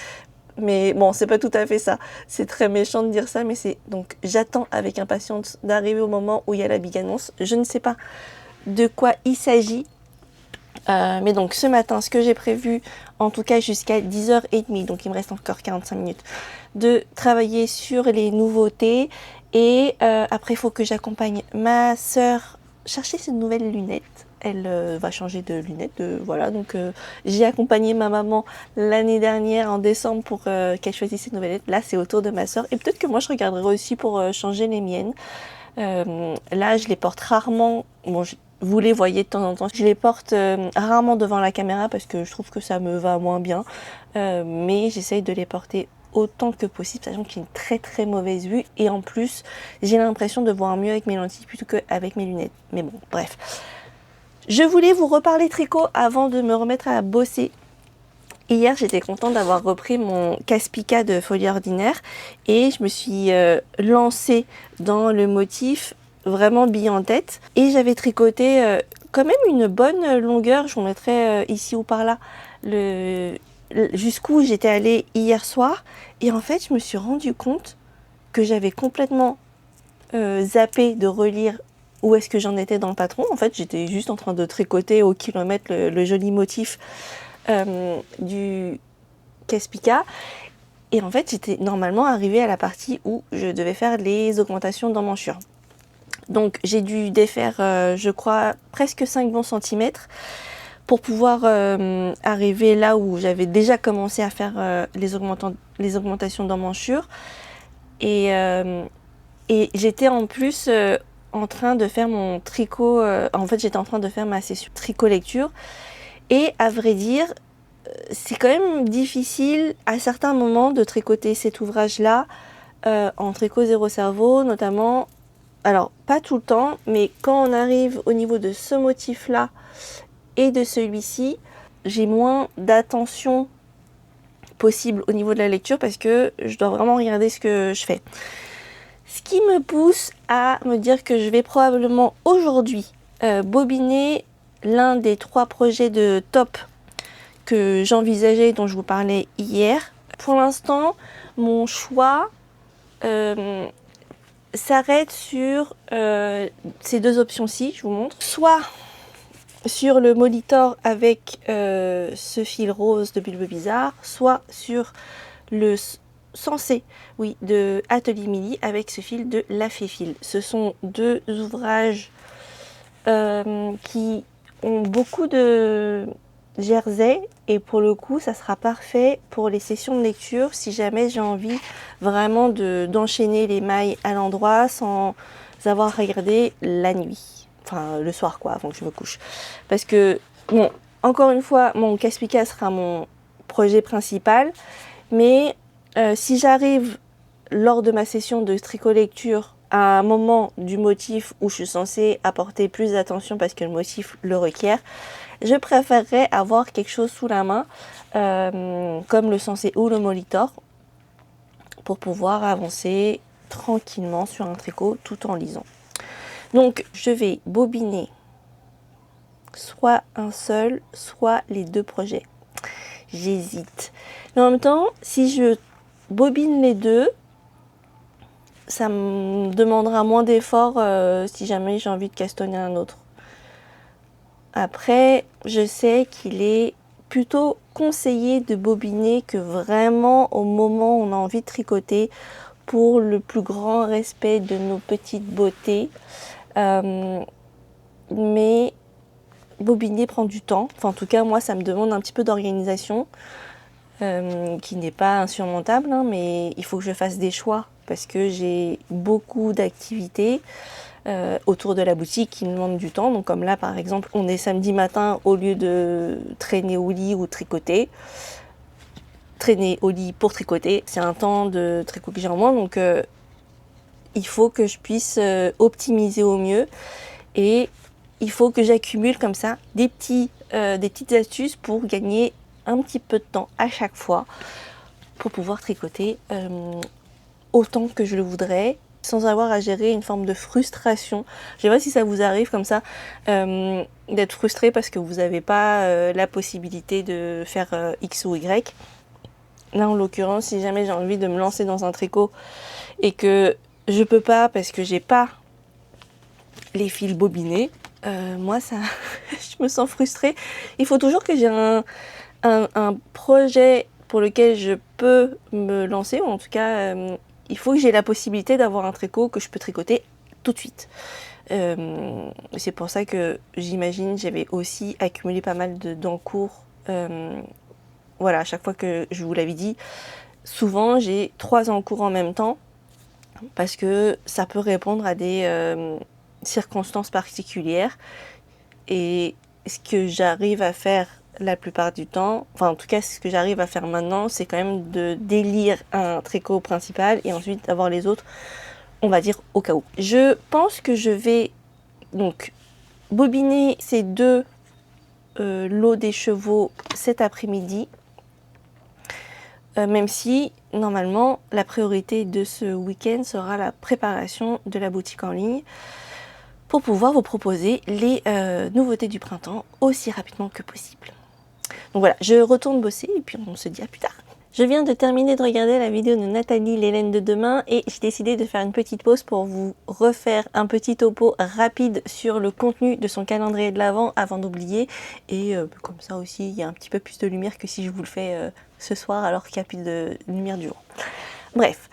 mais bon c'est pas tout à fait ça, c'est très méchant de dire ça, mais c'est donc j'attends avec impatience d'arriver au moment où il y a la big annonce. Je ne sais pas de quoi il s'agit. Mais donc ce matin, ce que j'ai prévu, en tout cas jusqu'à 10h30, donc il me reste encore 45 minutes, de travailler sur les nouveautés. Et après, il faut que j'accompagne ma sœur chercher ses nouvelles lunettes. Elle va changer de lunettes, voilà. Donc j'ai accompagné ma maman l'année dernière en décembre pour qu'elle choisisse ses nouvelles lunettes. Là, c'est au tour de ma sœur. Et peut-être que moi, je regarderai aussi pour changer les miennes. Là, je les porte rarement. Bon, vous les voyez de temps en temps. Je les porte rarement devant la caméra parce que je trouve que ça me va moins bien. Mais j'essaye de les porter autant que possible, sachant que j'ai une très très mauvaise vue. Et en plus, j'ai l'impression de voir mieux avec mes lentilles plutôt qu'avec mes lunettes. Mais bon, bref. Je voulais vous reparler tricot avant de me remettre à bosser. Hier, j'étais contente d'avoir repris mon Caspica de Folie Ordinaire. Et je me suis lancée dans le motif vraiment bille en tête et j'avais tricoté quand même une bonne longueur. Je vous mettrai ici ou par là jusqu'où j'étais allée hier soir, et en fait je me suis rendu compte que j'avais complètement zappé de relire où est-ce que j'en étais dans le patron. En fait j'étais juste en train de tricoter au kilomètre le joli motif du Caspica. Et en fait j'étais normalement arrivée à la partie où je devais faire les augmentations d'emmanchures. Donc j'ai dû défaire, je crois, presque 5 bons centimètres pour pouvoir arriver là où j'avais déjà commencé à faire les augmentations d'emmanchures. Et j'étais en plus en train de faire mon tricot, en fait j'étais en train de faire ma session tricot lecture. Et à vrai dire, c'est quand même difficile à certains moments de tricoter cet ouvrage-là en tricot zéro cerveau, notamment. Alors, pas tout le temps, mais quand on arrive au niveau de ce motif-là et de celui-ci, j'ai moins d'attention possible au niveau de la lecture parce que je dois vraiment regarder ce que je fais. Ce qui me pousse à me dire que je vais probablement aujourd'hui bobiner l'un des 3 projets de top que j'envisageais, dont je vous parlais hier. Pour l'instant, mon choix s'arrête sur ces deux options-ci, je vous montre. Soit sur le Molitor avec ce fil rose de Bulbe Bizarre, soit sur le Sensé, oui, de Atelier Milly avec ce fil de La Fée Fil. Ce sont deux ouvrages qui ont beaucoup de jersey et pour le coup ça sera parfait pour les sessions de lecture si jamais j'ai envie vraiment d'enchaîner les mailles à l'endroit sans avoir à regarder la nuit, enfin le soir quoi, avant que je me couche, parce que bon, encore une fois mon Caspica sera mon projet principal, mais si j'arrive lors de ma session de tricot lecture à un moment du motif où je suis censée apporter plus d'attention parce que le motif le requiert, je préférerais avoir quelque chose sous la main comme le Sensé ou le Molitor pour pouvoir avancer tranquillement sur un tricot tout en lisant. Donc je vais bobiner soit un seul, soit les deux projets. J'hésite. Mais en même temps, si je bobine les deux, ça me demandera moins d'efforts si jamais j'ai envie de castonner un autre. Après, je sais qu'il est plutôt conseillé de bobiner que vraiment au moment où on a envie de tricoter pour le plus grand respect de nos petites beautés. Mais bobiner prend du temps. Enfin, en tout cas, moi, ça me demande un petit peu d'organisation qui n'est pas insurmontable, hein, mais il faut que je fasse des choix parce que j'ai beaucoup d'activités autour de la boutique qui me demandent du temps. Donc comme là par exemple, on est samedi matin, au lieu de traîner au lit ou tricoter, traîner au lit pour tricoter, c'est un temps de tricot que j'ai en moins, donc il faut que je puisse optimiser au mieux et il faut que j'accumule comme ça des petites astuces pour gagner un petit peu de temps à chaque fois pour pouvoir tricoter autant que je le voudrais sans avoir à gérer une forme de frustration. Je sais pas si ça vous arrive comme ça d'être frustré parce que vous n'avez pas la possibilité de faire X ou Y. Là en l'occurrence, si jamais j'ai envie de me lancer dans un tricot et que je peux pas parce que j'ai pas les fils bobinés, moi ça je me sens frustrée. Il faut toujours que j'ai un projet pour lequel je peux me lancer, ou en tout cas il faut que j'ai la possibilité d'avoir un tricot que je peux tricoter tout de suite. C'est pour ça que j'imagine j'avais aussi accumulé pas mal d'encours. Voilà, à chaque fois que je vous l'avais dit, souvent j'ai 3 encours en même temps parce que ça peut répondre à des circonstances particulières. Et ce que j'arrive à faire la plupart du temps, enfin en tout cas ce que j'arrive à faire maintenant, c'est quand même de délire un tricot principal et ensuite avoir les autres, on va dire au cas où. Je pense que je vais donc bobiner ces deux lots des chevaux cet après-midi, même si normalement la priorité de ce week-end sera la préparation de la boutique en ligne pour pouvoir vous proposer les nouveautés du printemps aussi rapidement que possible. Donc voilà, je retourne bosser et puis on se dit à plus tard. Je viens de terminer de regarder la vidéo de Nathalie, l'Hélène de demain, et j'ai décidé de faire une petite pause pour vous refaire un petit topo rapide sur le contenu de son calendrier de l'Avent avant d'oublier. Et comme ça aussi, il y a un petit peu plus de lumière que si je vous le fais ce soir alors qu'il n'y a plus de lumière du jour. Bref,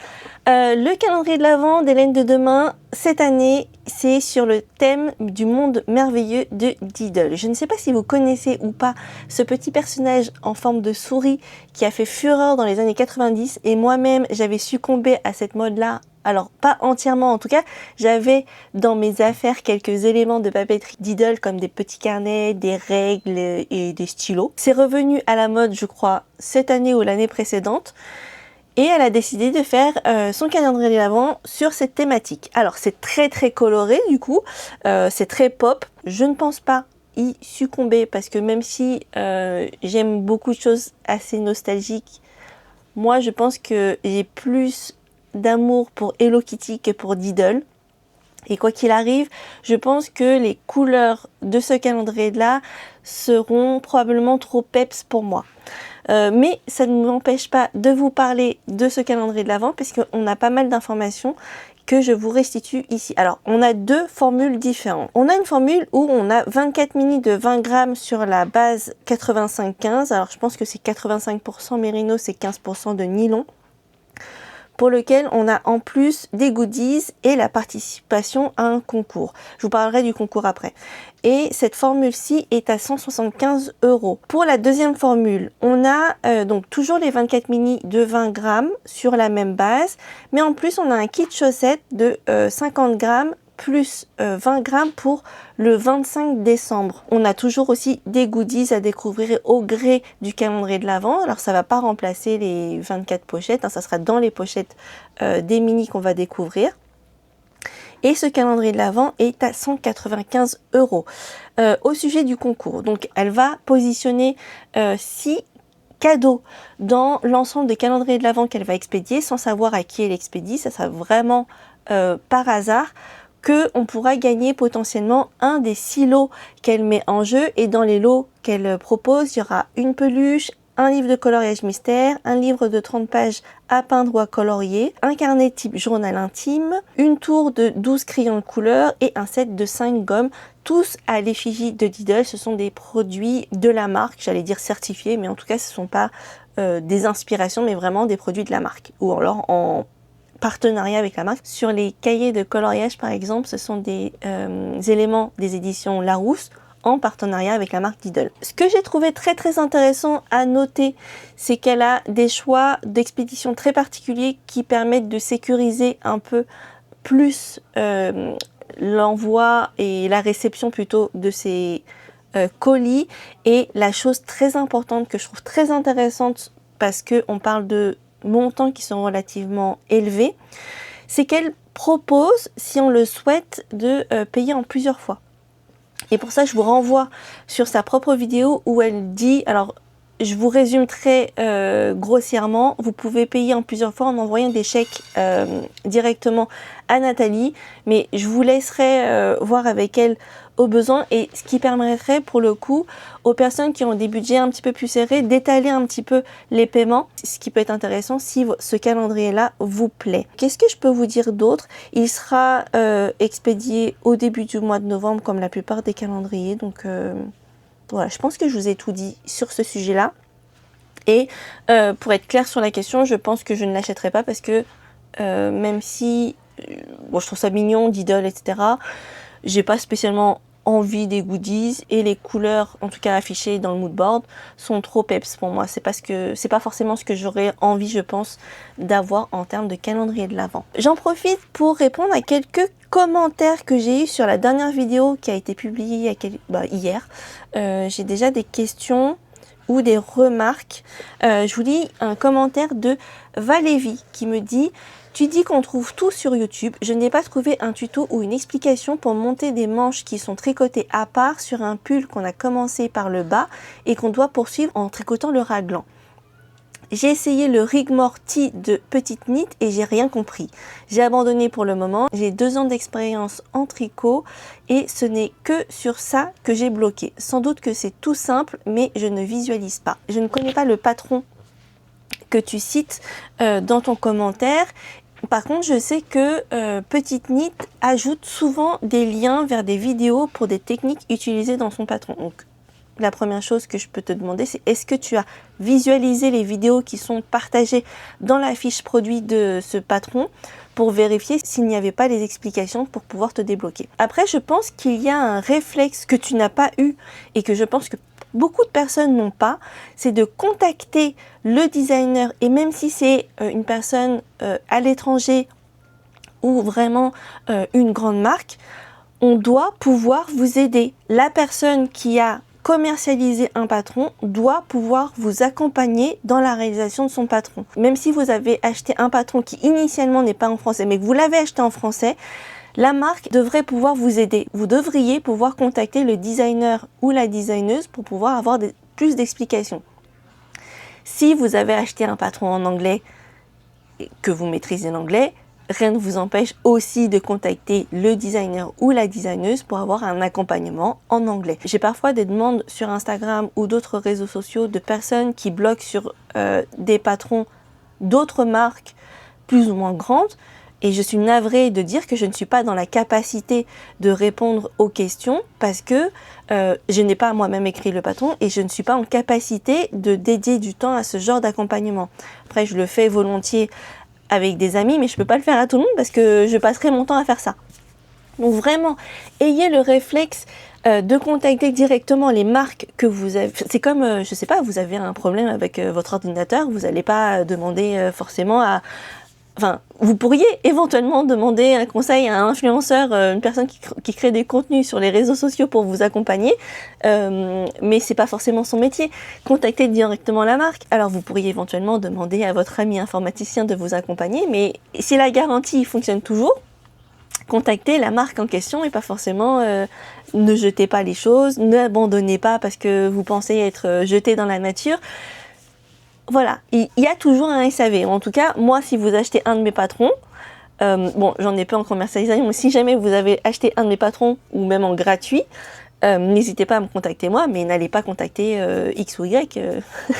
le calendrier de l'Avent d'Hélène de demain, cette année, c'est sur le thème du monde merveilleux de Diddle. Je ne sais pas si vous connaissez ou pas ce petit personnage en forme de souris qui a fait fureur dans les années 90 et moi-même j'avais succombé à cette mode-là. Alors pas entièrement en tout cas, j'avais dans mes affaires quelques éléments de papeterie Diddle comme des petits carnets, des règles et des stylos. C'est revenu à la mode je crois cette année ou l'année précédente. Et elle a décidé de faire son calendrier de l'Avent sur cette thématique. Alors c'est très très coloré du coup, c'est très pop. Je ne pense pas y succomber parce que même si j'aime beaucoup de choses assez nostalgiques, moi je pense que j'ai plus d'amour pour Hello Kitty que pour Diddle. Et quoi qu'il arrive, je pense que les couleurs de ce calendrier-là seront probablement trop peps pour moi. Mais ça ne m'empêche pas de vous parler de ce calendrier de l'Avent puisqu'on a pas mal d'informations que je vous restitue ici. Alors, on a deux formules différentes. On a une formule où on a 24 mini de 20 grammes sur la base 85-15. Alors, je pense que c'est 85% mérino, c'est 15% de nylon, pour lequel on a en plus des goodies et la participation à un concours. Je vous parlerai du concours après. Et cette formule-ci est à 175 €. Pour la deuxième formule, on a donc toujours les 24 mini de 20 grammes sur la même base, mais en plus on a un kit chaussette de 50 grammes plus 20 grammes pour le 25 décembre. On a toujours aussi des goodies à découvrir au gré du calendrier de l'Avent. Alors ça va pas remplacer les 24 pochettes, hein, ça sera dans les pochettes des mini qu'on va découvrir. Et ce calendrier de l'Avent est à 195 €. Au sujet du concours, donc elle va positionner 6 cadeaux dans l'ensemble des calendriers de l'Avent qu'elle va expédier sans savoir à qui elle expédie. Ça sera vraiment par hasard qu'on pourra gagner potentiellement un des 6 lots qu'elle met en jeu. Et dans les lots qu'elle propose, il y aura une peluche, un livre de coloriage mystère, un livre de 30 pages à peindre ou à colorier, un carnet type journal intime, une tour de 12 crayons de couleur et un set de 5 gommes, tous à l'effigie de Lidl. Ce sont des produits de la marque, j'allais dire certifiés, mais en tout cas ce ne sont pas des inspirations, mais vraiment des produits de la marque, ou alors en partenariat avec la marque. Sur les cahiers de coloriage par exemple, ce sont des éléments des éditions Larousse en partenariat avec la marque Lidl. Ce que j'ai trouvé très intéressant à noter, c'est qu'elle a des choix d'expédition très particuliers qui permettent de sécuriser un peu plus l'envoi et la réception plutôt de ces colis. Et la chose très importante que je trouve très intéressante, parce qu'on parle de montants qui sont relativement élevés, c'est qu'elle propose, si on le souhaite, de payer en plusieurs fois. Et pour ça, je vous renvoie sur sa propre vidéo où elle dit, alors je vous résume très grossièrement, vous pouvez payer en plusieurs fois en envoyant des chèques directement à Nathalie, mais je vous laisserai voir avec elle au besoin, et ce qui permettrait pour le coup aux personnes qui ont des budgets un petit peu plus serrés d'étaler un petit peu les paiements, ce qui peut être intéressant si ce calendrier là vous plaît. Qu'est-ce que je peux vous dire d'autre? Il sera expédié au début du mois de novembre comme la plupart des calendriers, donc voilà, je pense que je vous ai tout dit sur ce sujet là. Et pour être clair sur la question, je pense que je ne l'achèterai pas parce que même si bon, je trouve ça mignon, Lidl, etc., j'ai pas spécialement envie des goodies, et les couleurs, en tout cas affichées dans le mood board, sont trop peps pour moi. C'est parce que c'est pas forcément ce que j'aurais envie, je pense, d'avoir en termes de calendrier de l'Avent. J'en profite pour répondre à quelques commentaires que j'ai eu sur la dernière vidéo qui a été publiée hier. J'ai déjà des questions ou des remarques. Je vous lis un commentaire de Valévie qui me dit: tu dis qu'on trouve tout sur YouTube. Je n'ai pas trouvé un tuto ou une explication pour monter des manches qui sont tricotées à part sur un pull qu'on a commencé par le bas et qu'on doit poursuivre en tricotant le raglan. J'ai essayé le Rigmorty de Petite Knit et j'ai rien compris. J'ai abandonné pour le moment. J'ai 2 ans d'expérience en tricot et ce n'est que sur ça que j'ai bloqué. Sans doute que c'est tout simple, mais je ne visualise pas. Je ne connais pas le patron que tu cites dans ton commentaire. Par contre, je sais que Petite Knit ajoute souvent des liens vers des vidéos pour des techniques utilisées dans son patron. Donc, la première chose que je peux te demander, c'est est-ce que tu as visualisé les vidéos qui sont partagées dans la fiche produit de ce patron pour vérifier s'il n'y avait pas les explications pour pouvoir te débloquer. Après, je pense qu'il y a un réflexe que tu n'as pas eu et que je pense que beaucoup de personnes n'ont pas, c'est de contacter le designer, et même si c'est une personne à l'étranger ou vraiment une grande marque, on doit pouvoir vous aider. La personne qui a commercialisé un patron doit pouvoir vous accompagner dans la réalisation de son patron. Même si vous avez acheté un patron qui initialement n'est pas en français, mais que vous l'avez acheté en français, la marque devrait pouvoir vous aider. Vous devriez pouvoir contacter le designer ou la designeuse pour pouvoir avoir plus d'explications. Si vous avez acheté un patron en anglais et que vous maîtrisez l'anglais, rien ne vous empêche aussi de contacter le designer ou la designeuse pour avoir un accompagnement en anglais. J'ai parfois des demandes sur Instagram ou d'autres réseaux sociaux de personnes qui bloquent sur des patrons d'autres marques plus ou moins grandes. Et je suis navrée de dire que je ne suis pas dans la capacité de répondre aux questions parce que je n'ai pas moi-même écrit le patron et je ne suis pas en capacité de dédier du temps à ce genre d'accompagnement. Après, je le fais volontiers avec des amis, mais je peux pas le faire à tout le monde parce que je passerai mon temps à faire ça. Donc vraiment, ayez le réflexe de contacter directement les marques que vous avez. C'est comme, je sais pas, vous avez un problème avec votre ordinateur, vous n'allez pas demander forcément à... Enfin, vous pourriez éventuellement demander un conseil à un influenceur, une personne qui crée des contenus sur les réseaux sociaux pour vous accompagner, mais c'est pas forcément son métier. Contactez directement la marque. Alors vous pourriez éventuellement demander à votre ami informaticien de vous accompagner, mais si la garantie fonctionne toujours, contactez la marque en question et pas forcément ne jetez pas les choses, n'abandonnez pas parce que vous pensez être jeté dans la nature. Voilà, il y a toujours un SAV. En tout cas, moi, si vous achetez un de mes patrons, bon, j'en ai pas en commercialisation, mais si jamais vous avez acheté un de mes patrons, ou même en gratuit, n'hésitez pas à me contacter moi, mais n'allez pas contacter X ou Y.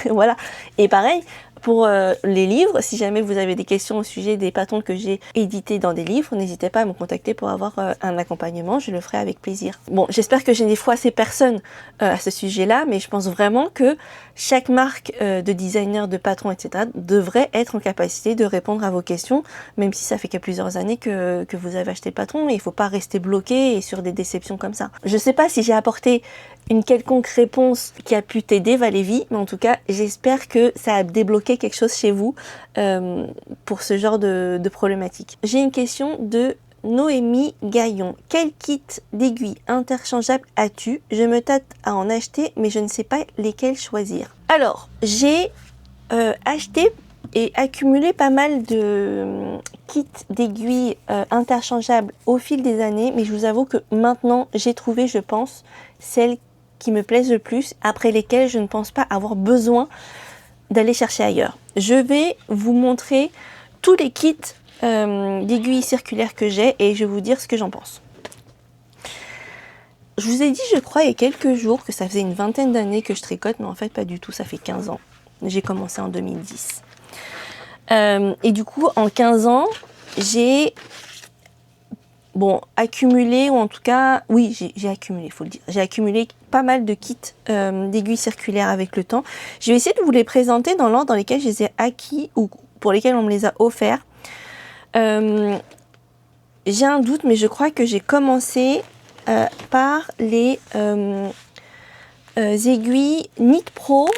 Voilà. Et pareil, pour les livres, si jamais vous avez des questions au sujet des patrons que j'ai édités dans des livres, n'hésitez pas à me contacter pour avoir un accompagnement, je le ferai avec plaisir. Bon, j'espère que j'ai des fois assez personne à ce sujet-là, mais je pense vraiment que chaque marque de designer, de patron, etc. devrait être en capacité de répondre à vos questions, même si ça fait que plusieurs années que vous avez acheté le patron, et il ne faut pas rester bloqué et sur des déceptions comme ça. Je ne sais pas si j'ai apporté une quelconque réponse qui a pu t'aider, Valévie, mais en tout cas, j'espère que ça a débloqué quelque chose chez vous pour ce genre de problématique. J'ai une question de Noémie Gaillon. Quel kit d'aiguilles interchangeables as-tu? Je me tâte à en acheter, mais je ne sais pas lesquels choisir. Alors, j'ai acheté et accumulé pas mal de kits d'aiguilles interchangeables au fil des années, mais je vous avoue que maintenant, j'ai trouvé, je pense, celles qui me plaisent le plus, après lesquelles je ne pense pas avoir besoin d'aller chercher ailleurs. Je vais vous montrer tous les kits d'aiguilles circulaires que j'ai et je vais vous dire ce que j'en pense. Je vous ai dit, je crois, il y a quelques jours que ça faisait une vingtaine d'années que je tricote, mais en fait pas du tout, ça fait 15 ans. J'ai commencé en 2010. Et du coup, en 15 ans, j'ai accumulé, ou en tout cas, oui, j'ai accumulé, il faut le dire. J'ai accumulé pas mal de kits d'aiguilles circulaires avec le temps. Je vais essayer de vous les présenter dans l'ordre dans lesquels je les ai acquis ou pour lesquels on me les a offerts. J'ai un doute, mais je crois que j'ai commencé par les aiguilles Knit Pro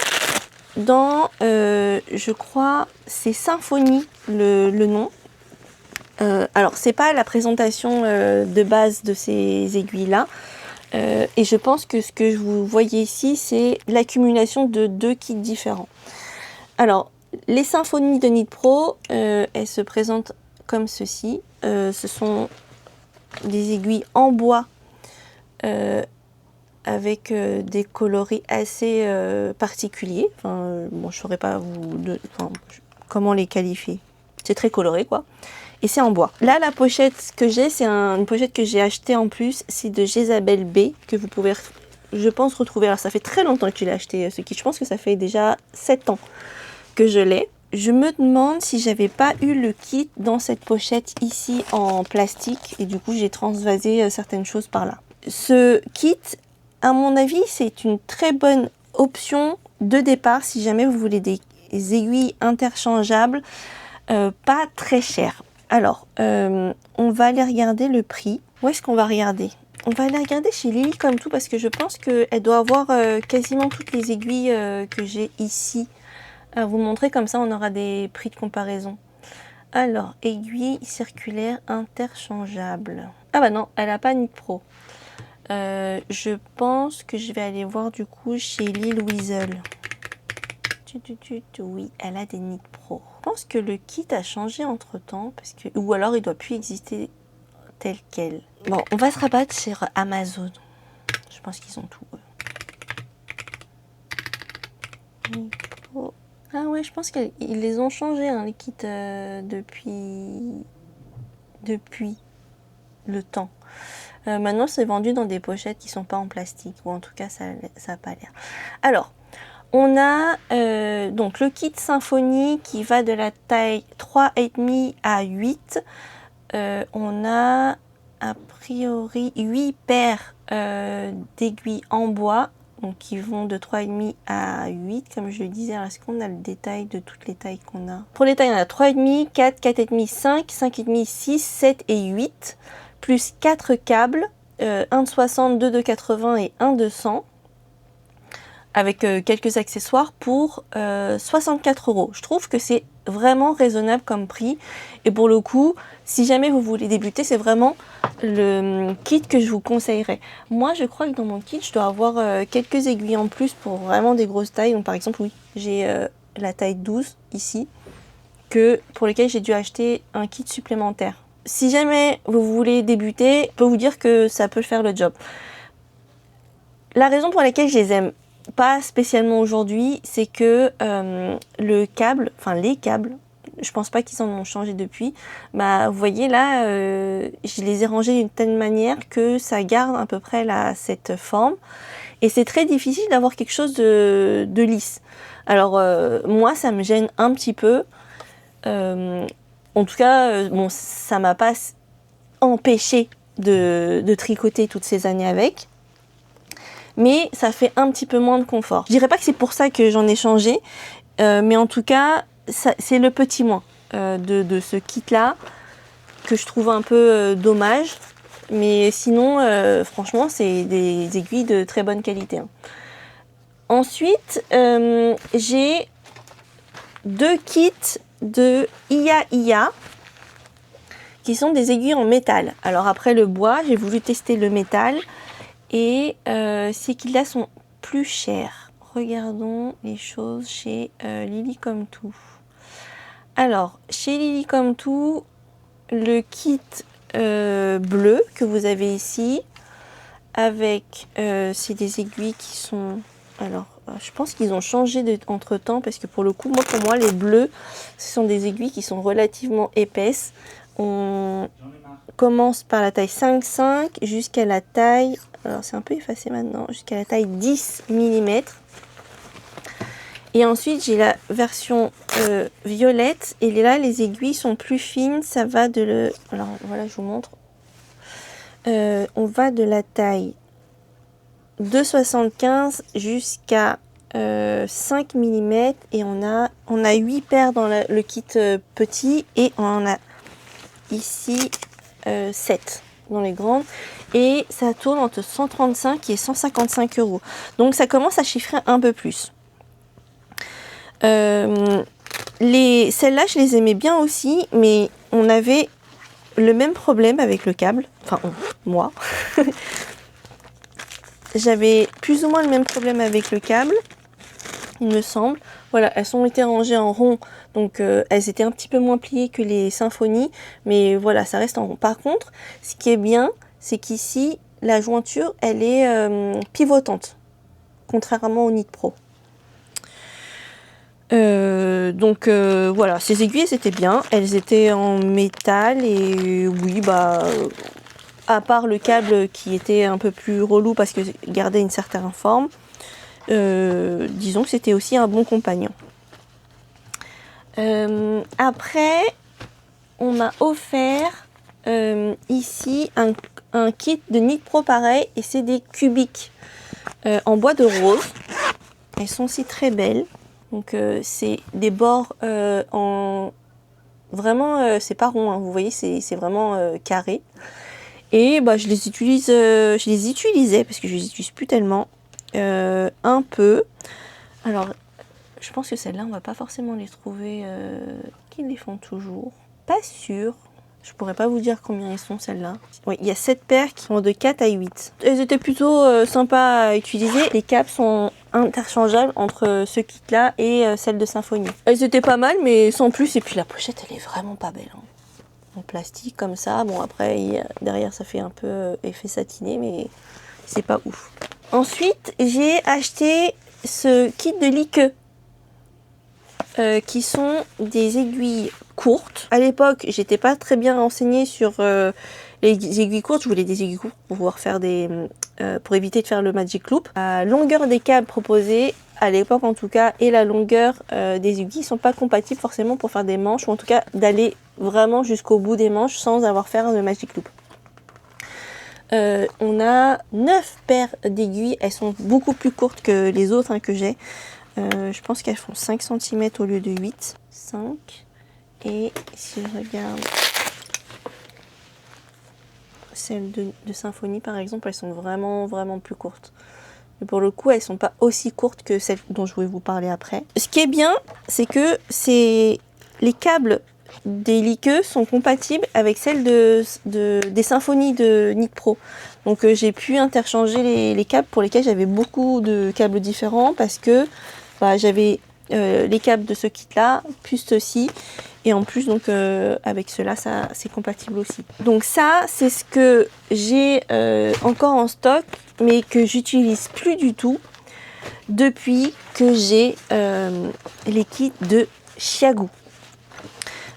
dans, je crois, c'est Symphonie le nom. Alors, c'est pas la présentation de base de ces aiguilles-là. Et je pense que ce que vous voyez ici, c'est l'accumulation de deux kits différents. Alors, les Symphonies de Knit Pro, elles se présentent comme ceci. Ce sont des aiguilles en bois avec des coloris assez particuliers. Enfin, bon, je saurais pas comment les qualifier. C'est très coloré, quoi. Et c'est en bois. Là, la pochette que j'ai, c'est une pochette que j'ai achetée en plus. C'est de Jésabelle B, que vous pouvez, je pense, retrouver. Alors, ça fait très longtemps que je l'ai acheté, ce kit. Je pense que ça fait déjà 7 ans que je l'ai. Je me demande si j'avais pas eu le kit dans cette pochette ici en plastique. Et du coup, j'ai transvasé certaines choses par là. Ce kit, à mon avis, c'est une très bonne option de départ si jamais vous voulez des aiguilles interchangeables pas très chères. Alors, on va aller regarder le prix. Où est-ce qu'on va regarder? On va aller regarder chez Lily comme tout parce que je pense qu'elle doit avoir quasiment toutes les aiguilles que j'ai ici à vous montrer. Comme ça, on aura des prix de comparaison. Alors, aiguilles circulaires interchangeables. Ah bah non, elle n'a pas Knit Pro. Je pense que je vais aller voir du coup chez Lille Weasel. Oui, elle a des Knit Pro. Je pense que le kit a changé entre temps, parce que ou alors il doit plus exister tel quel. Bon, on va se rabattre sur Amazon. Je pense qu'ils ont tout. Knit Ah ouais, je pense qu'ils les ont changés, hein, les kits depuis depuis le temps. Maintenant, c'est vendu dans des pochettes qui sont pas en plastique, ou en tout cas, ça n'a pas l'air. Alors, on a donc le kit Symphonie qui va de la taille 3,5 à 8. On a a priori 8 paires d'aiguilles en bois, donc qui vont de 3,5 à 8, comme je le disais. Alors, est-ce qu'on a le détail de toutes les tailles qu'on a? Pour les tailles, on a 3,5, 4, 4,5, 5, 5,5, 6, 7 et 8, plus 4 câbles, 1 de 60, 2 de 80 et 1 de 100, avec quelques accessoires pour 64 €. Je trouve que c'est vraiment raisonnable comme prix. Et pour le coup, si jamais vous voulez débuter, c'est vraiment le kit que je vous conseillerais. Moi, je crois que dans mon kit, je dois avoir quelques aiguilles en plus pour vraiment des grosses tailles. Donc par exemple, oui, j'ai la taille 12 ici, pour lesquelles j'ai dû acheter un kit supplémentaire. Si jamais vous voulez débuter, je peux vous dire que ça peut faire le job. La raison pour laquelle je les aime pas spécialement aujourd'hui, c'est que le câble, enfin les câbles, je pense pas qu'ils en ont changé depuis. Bah, vous voyez là, je les ai rangés d'une telle manière que ça garde à peu près cette forme. Et c'est très difficile d'avoir quelque chose de lisse. Alors moi, ça me gêne un petit peu. En tout cas, bon, ça m'a pas empêché de tricoter toutes ces années avec. Mais ça fait un petit peu moins de confort. Je dirais pas que c'est pour ça que j'en ai changé, mais en tout cas, c'est le petit moins de ce kit-là que je trouve un peu dommage. Mais sinon, franchement, c'est des aiguilles de très bonne qualité. Hein. Ensuite, j'ai 2 kits de Ia qui sont des aiguilles en métal. Alors après le bois, j'ai voulu tester le métal. Et ces kits-là sont plus chers. Regardons les choses chez Lily Come To. Alors, chez Lily Come To, le kit bleu que vous avez ici, avec c'est des aiguilles qui sont... Alors, je pense qu'ils ont changé entre temps, parce que pour le coup, pour moi, les bleus, ce sont des aiguilles qui sont relativement épaisses. On commence par la taille 5,5 jusqu'à la taille... Alors c'est un peu effacé maintenant, jusqu'à la taille 10 mm. Et ensuite j'ai la version violette. Et là les aiguilles sont plus fines. Ça va de Alors voilà, je vous montre. On va de la taille 2,75 jusqu'à 5 mm. Et on a 8 paires dans le kit petit. Et on en a ici 7 dans les grandes. Et ça tourne entre 135 et 155 €. Donc ça commence à chiffrer un peu plus. Celles-là, je les aimais bien aussi, mais on avait le même problème avec le câble. Enfin, moi. J'avais plus ou moins le même problème avec le câble, il me semble. Voilà, elles ont été rangées en rond, donc elles étaient un petit peu moins pliées que les symphonies, mais voilà, ça reste en rond. Par contre, ce qui est bien, c'est qu'ici, la jointure, elle est pivotante, contrairement au Knit Pro. Donc voilà, ces aiguilles, c'était bien. Elles étaient en métal et oui, bah, à part le câble qui était un peu plus relou parce que gardait une certaine forme, disons que c'était aussi un bon compagnon. Après, on m'a offert ici un kit de Knit Pro pareil, et c'est des cubiques en bois de rose. Elles sont aussi très belles. Donc c'est des bords en... Vraiment, c'est pas rond, hein, vous voyez, c'est vraiment carré. Et bah, je les utilisais, parce que je les utilise plus tellement, un peu. Alors, je pense que celles-là, on va pas forcément les trouver, qui les font toujours. Pas sûr. Je pourrais pas vous dire combien ils sont celles-là. Oui, il y a 7 paires qui sont de 4 à 8. Elles étaient plutôt sympas à utiliser. Les capes sont interchangeables entre ce kit-là et celle de Symphonie. Elles étaient pas mal, mais sans plus. Et puis la pochette, elle est vraiment pas belle. Hein. En plastique comme ça. Bon, après, derrière, ça fait un peu effet satiné, mais c'est pas ouf. Ensuite, j'ai acheté ce kit de liqueux. qui sont des aiguilles courtes. À l'époque, j'étais pas très bien renseignée sur les aiguilles courtes. Je voulais des aiguilles courtes pour pouvoir faire pour éviter de faire le magic loop. La longueur des câbles proposés, à l'époque en tout cas, et la longueur des aiguilles sont pas compatibles forcément pour faire des manches, ou en tout cas d'aller vraiment jusqu'au bout des manches sans avoir fait le magic loop. On a 9 paires d'aiguilles, elles sont beaucoup plus courtes que les autres que j'ai. Je pense qu'elles font 5 cm au lieu de 8. 5. Et si je regarde celles de Symphonie par exemple, elles sont vraiment plus courtes. Mais pour le coup, elles sont pas aussi courtes que celles dont je vais vous parler après. Ce qui est bien, c'est que les câbles des Lyke sont compatibles avec celles des Symphonies de Nit Pro. Donc j'ai pu interchanger les câbles pour lesquels j'avais beaucoup de câbles différents, parce que j'avais les câbles de ce kit là, plus ceci, et en plus donc avec cela c'est compatible aussi. Donc ça c'est ce que j'ai encore en stock, mais que j'utilise plus du tout depuis que j'ai les kits de Xiaogu.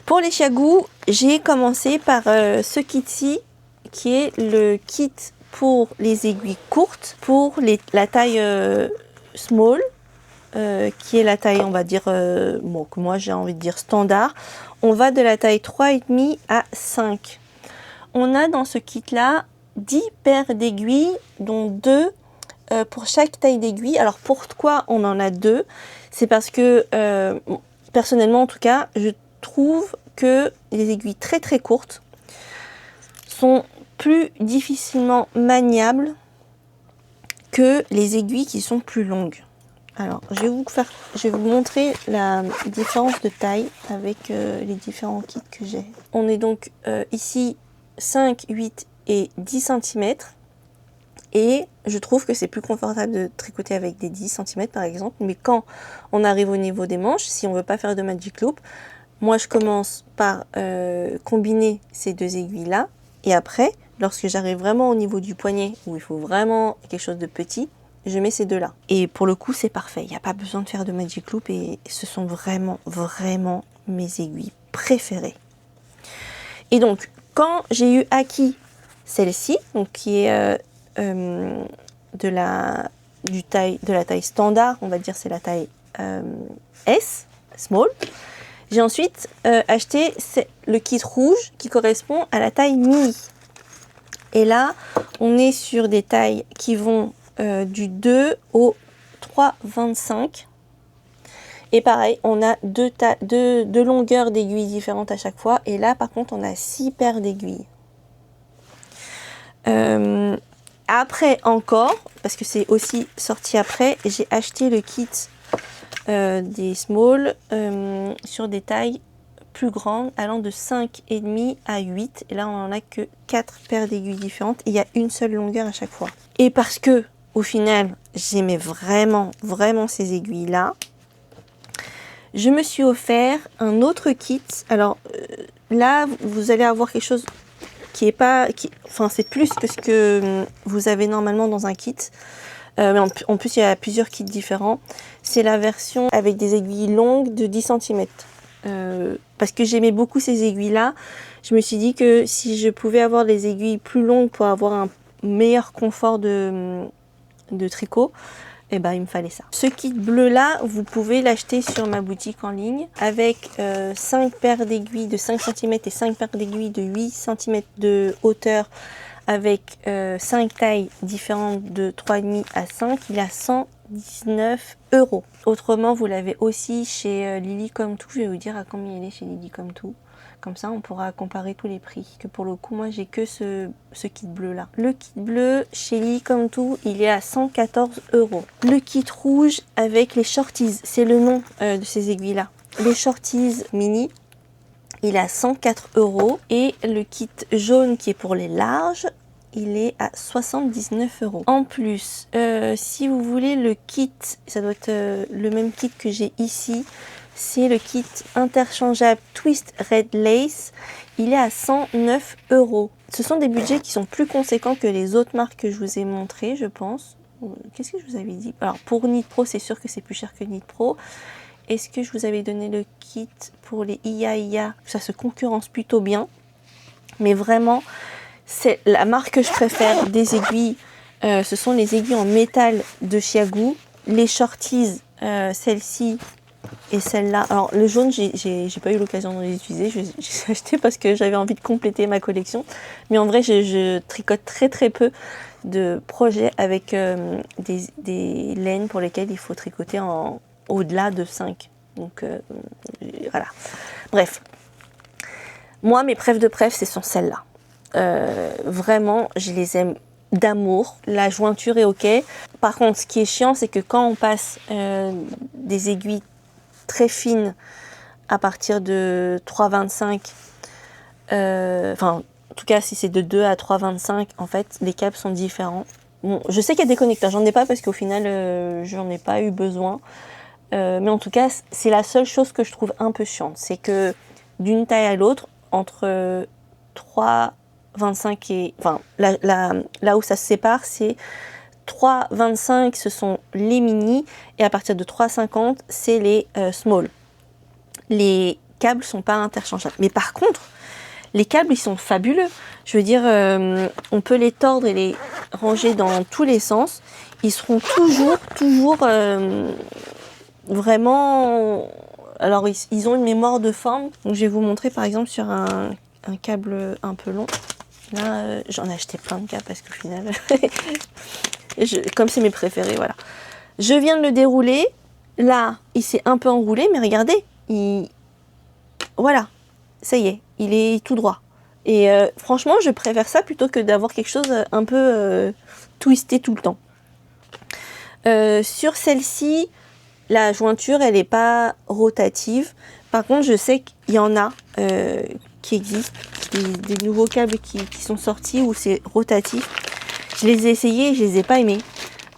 Pour les Xiaogu, j'ai commencé par ce kit-ci, qui est le kit pour les aiguilles courtes, pour la taille small, qui est la taille, on va dire, que moi j'ai envie de dire standard. On va de la taille 3,5 à 5. On a dans ce kit-là 10 paires d'aiguilles, dont 2 pour chaque taille d'aiguille. Alors pourquoi on en a 2? C'est parce que, personnellement en tout cas, je trouve que les aiguilles très courtes sont plus difficilement maniables que les aiguilles qui sont plus longues. Alors, je vais vous montrer la différence de taille avec les différents kits que j'ai. On est donc ici 5, 8 et 10 cm. Et je trouve que c'est plus confortable de tricoter avec des 10 cm par exemple. Mais quand on arrive au niveau des manches, si on ne veut pas faire de magic loop, moi je commence par combiner ces deux aiguilles là. Et après, lorsque j'arrive vraiment au niveau du poignet, où il faut vraiment quelque chose de petit, je mets ces deux là. Et pour le coup c'est parfait, il n'y a pas besoin de faire de magic loop, et ce sont vraiment mes aiguilles préférées. Et donc quand j'ai eu acquis celle-ci, donc qui est de la taille standard, on va dire c'est la taille S, small, j'ai ensuite acheté le kit rouge qui correspond à la taille mini. Et là on est sur des tailles qui vont du 2 au 3,25. Et pareil, on a deux longueurs d'aiguilles différentes à chaque fois. Et là, par contre, on a 6 paires d'aiguilles. Après encore, parce que c'est aussi sorti après, j'ai acheté le kit des small sur des tailles plus grandes, allant de 5,5 à 8. Et là, on n'en a que 4 paires d'aiguilles différentes. Et il y a une seule longueur à chaque fois. Et parce que, au final, j'aimais vraiment ces aiguilles-là, je me suis offert un autre kit. Alors là, vous allez avoir quelque chose qui est pas... Enfin, c'est plus que ce que vous avez normalement dans un kit. Mais en plus, il y a plusieurs kits différents. C'est la version avec des aiguilles longues de 10 cm. Parce que j'aimais beaucoup ces aiguilles-là. Je me suis dit que si je pouvais avoir des aiguilles plus longues pour avoir un meilleur confort de tricot, et ben il me fallait ça. Ce kit bleu là, vous pouvez l'acheter sur ma boutique en ligne avec 5 paires d'aiguilles de 5 cm et 5 paires d'aiguilles de 8 cm de hauteur, avec 5 tailles différentes de 3,5 à 5. Il a 119 €. Autrement, vous l'avez aussi chez Lily Come To. Je vais vous dire à combien il est chez Lily Come To. Comme ça, on pourra comparer tous les prix. Que pour le coup, moi, j'ai que ce kit bleu là. Le kit bleu chez Lily Come To, il est à 114 €. Le kit rouge avec les shorties, c'est le nom de ces aiguilles là. Les shorties mini, il est à 104 €. Et le kit jaune qui est pour les larges, il est à 79 €. En plus, si vous voulez le kit, ça doit être le même kit que j'ai ici. C'est le kit interchangeable Twist Red Lace. Il est à 109 €. Ce sont des budgets qui sont plus conséquents que les autres marques que je vous ai montrées, je pense. Qu'est-ce que je vous avais dit? Alors pour Nit Pro, c'est sûr que c'est plus cher que Nit Pro. est-ce que je vous avais donné le kit pour les IA? Ça se concurrence plutôt bien. Mais vraiment, c'est la marque que je préfère des aiguilles. Ce sont les aiguilles en métal de Xiaogu. Les shorties, celle-ci et celle-là. Alors le jaune, j'ai pas eu l'occasion de les utiliser. J'ai acheté parce que j'avais envie de compléter ma collection. Mais en vrai, je tricote très peu de projets avec des laines pour lesquelles il faut tricoter au-delà de 5. Donc voilà. Bref. Moi, mes préf de préf, ce sont celles-là. Vraiment, je les aime d'amour. La jointure est ok. Par contre, ce qui est chiant, c'est que quand on passe des aiguilles très fines à partir de 3,25, enfin, en tout cas, si c'est de 2 à 3,25, en fait, les câbles sont différents. Bon, je sais qu'il y a des connecteurs, j'en ai pas parce qu'au final, j'en ai pas eu besoin. Mais en tout cas, c'est la seule chose que je trouve un peu chiante. C'est que d'une taille à l'autre, entre 3,25 et... Enfin, là où ça se sépare, c'est 3,25, ce sont les mini, et à partir de 3,50, c'est les small. Les câbles sont pas interchangeables. Mais par contre, les câbles, ils sont fabuleux. Je veux dire, on peut les tordre et les ranger dans tous les sens. Ils seront toujours vraiment... Alors, ils ont une mémoire de forme. Donc, je vais vous montrer, par exemple, sur un câble un peu long. Là, j'en ai acheté plein de câbles parce qu'au final... comme c'est mes préférés, voilà. Je viens de le dérouler. Là, il s'est un peu enroulé, mais regardez, voilà, ça y est, il est tout droit. Et franchement, je préfère ça plutôt que d'avoir quelque chose un peu twisté tout le temps. Sur celle-ci, la jointure, elle n'est pas rotative. Par contre, je sais qu'il y en a qui existent, des nouveaux câbles qui sont sortis où c'est rotatif. Je les ai essayés et je les ai pas aimés,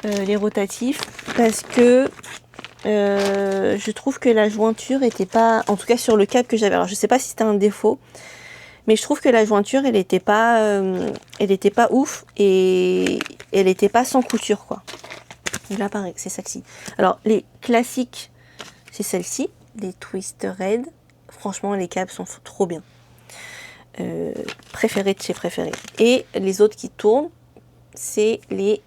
les rotatifs, parce que je trouve que la jointure était pas, en tout cas sur le câble que j'avais, alors je sais pas si c'était un défaut, mais je trouve que la jointure elle était pas ouf et elle était pas sans couture quoi. Donc là pareil, c'est celle-ci. Alors les classiques, c'est celle-ci, les Twister Red. Franchement les câbles sont trop bien. Préférés de chez préférés. Et les autres qui tournent, c'est les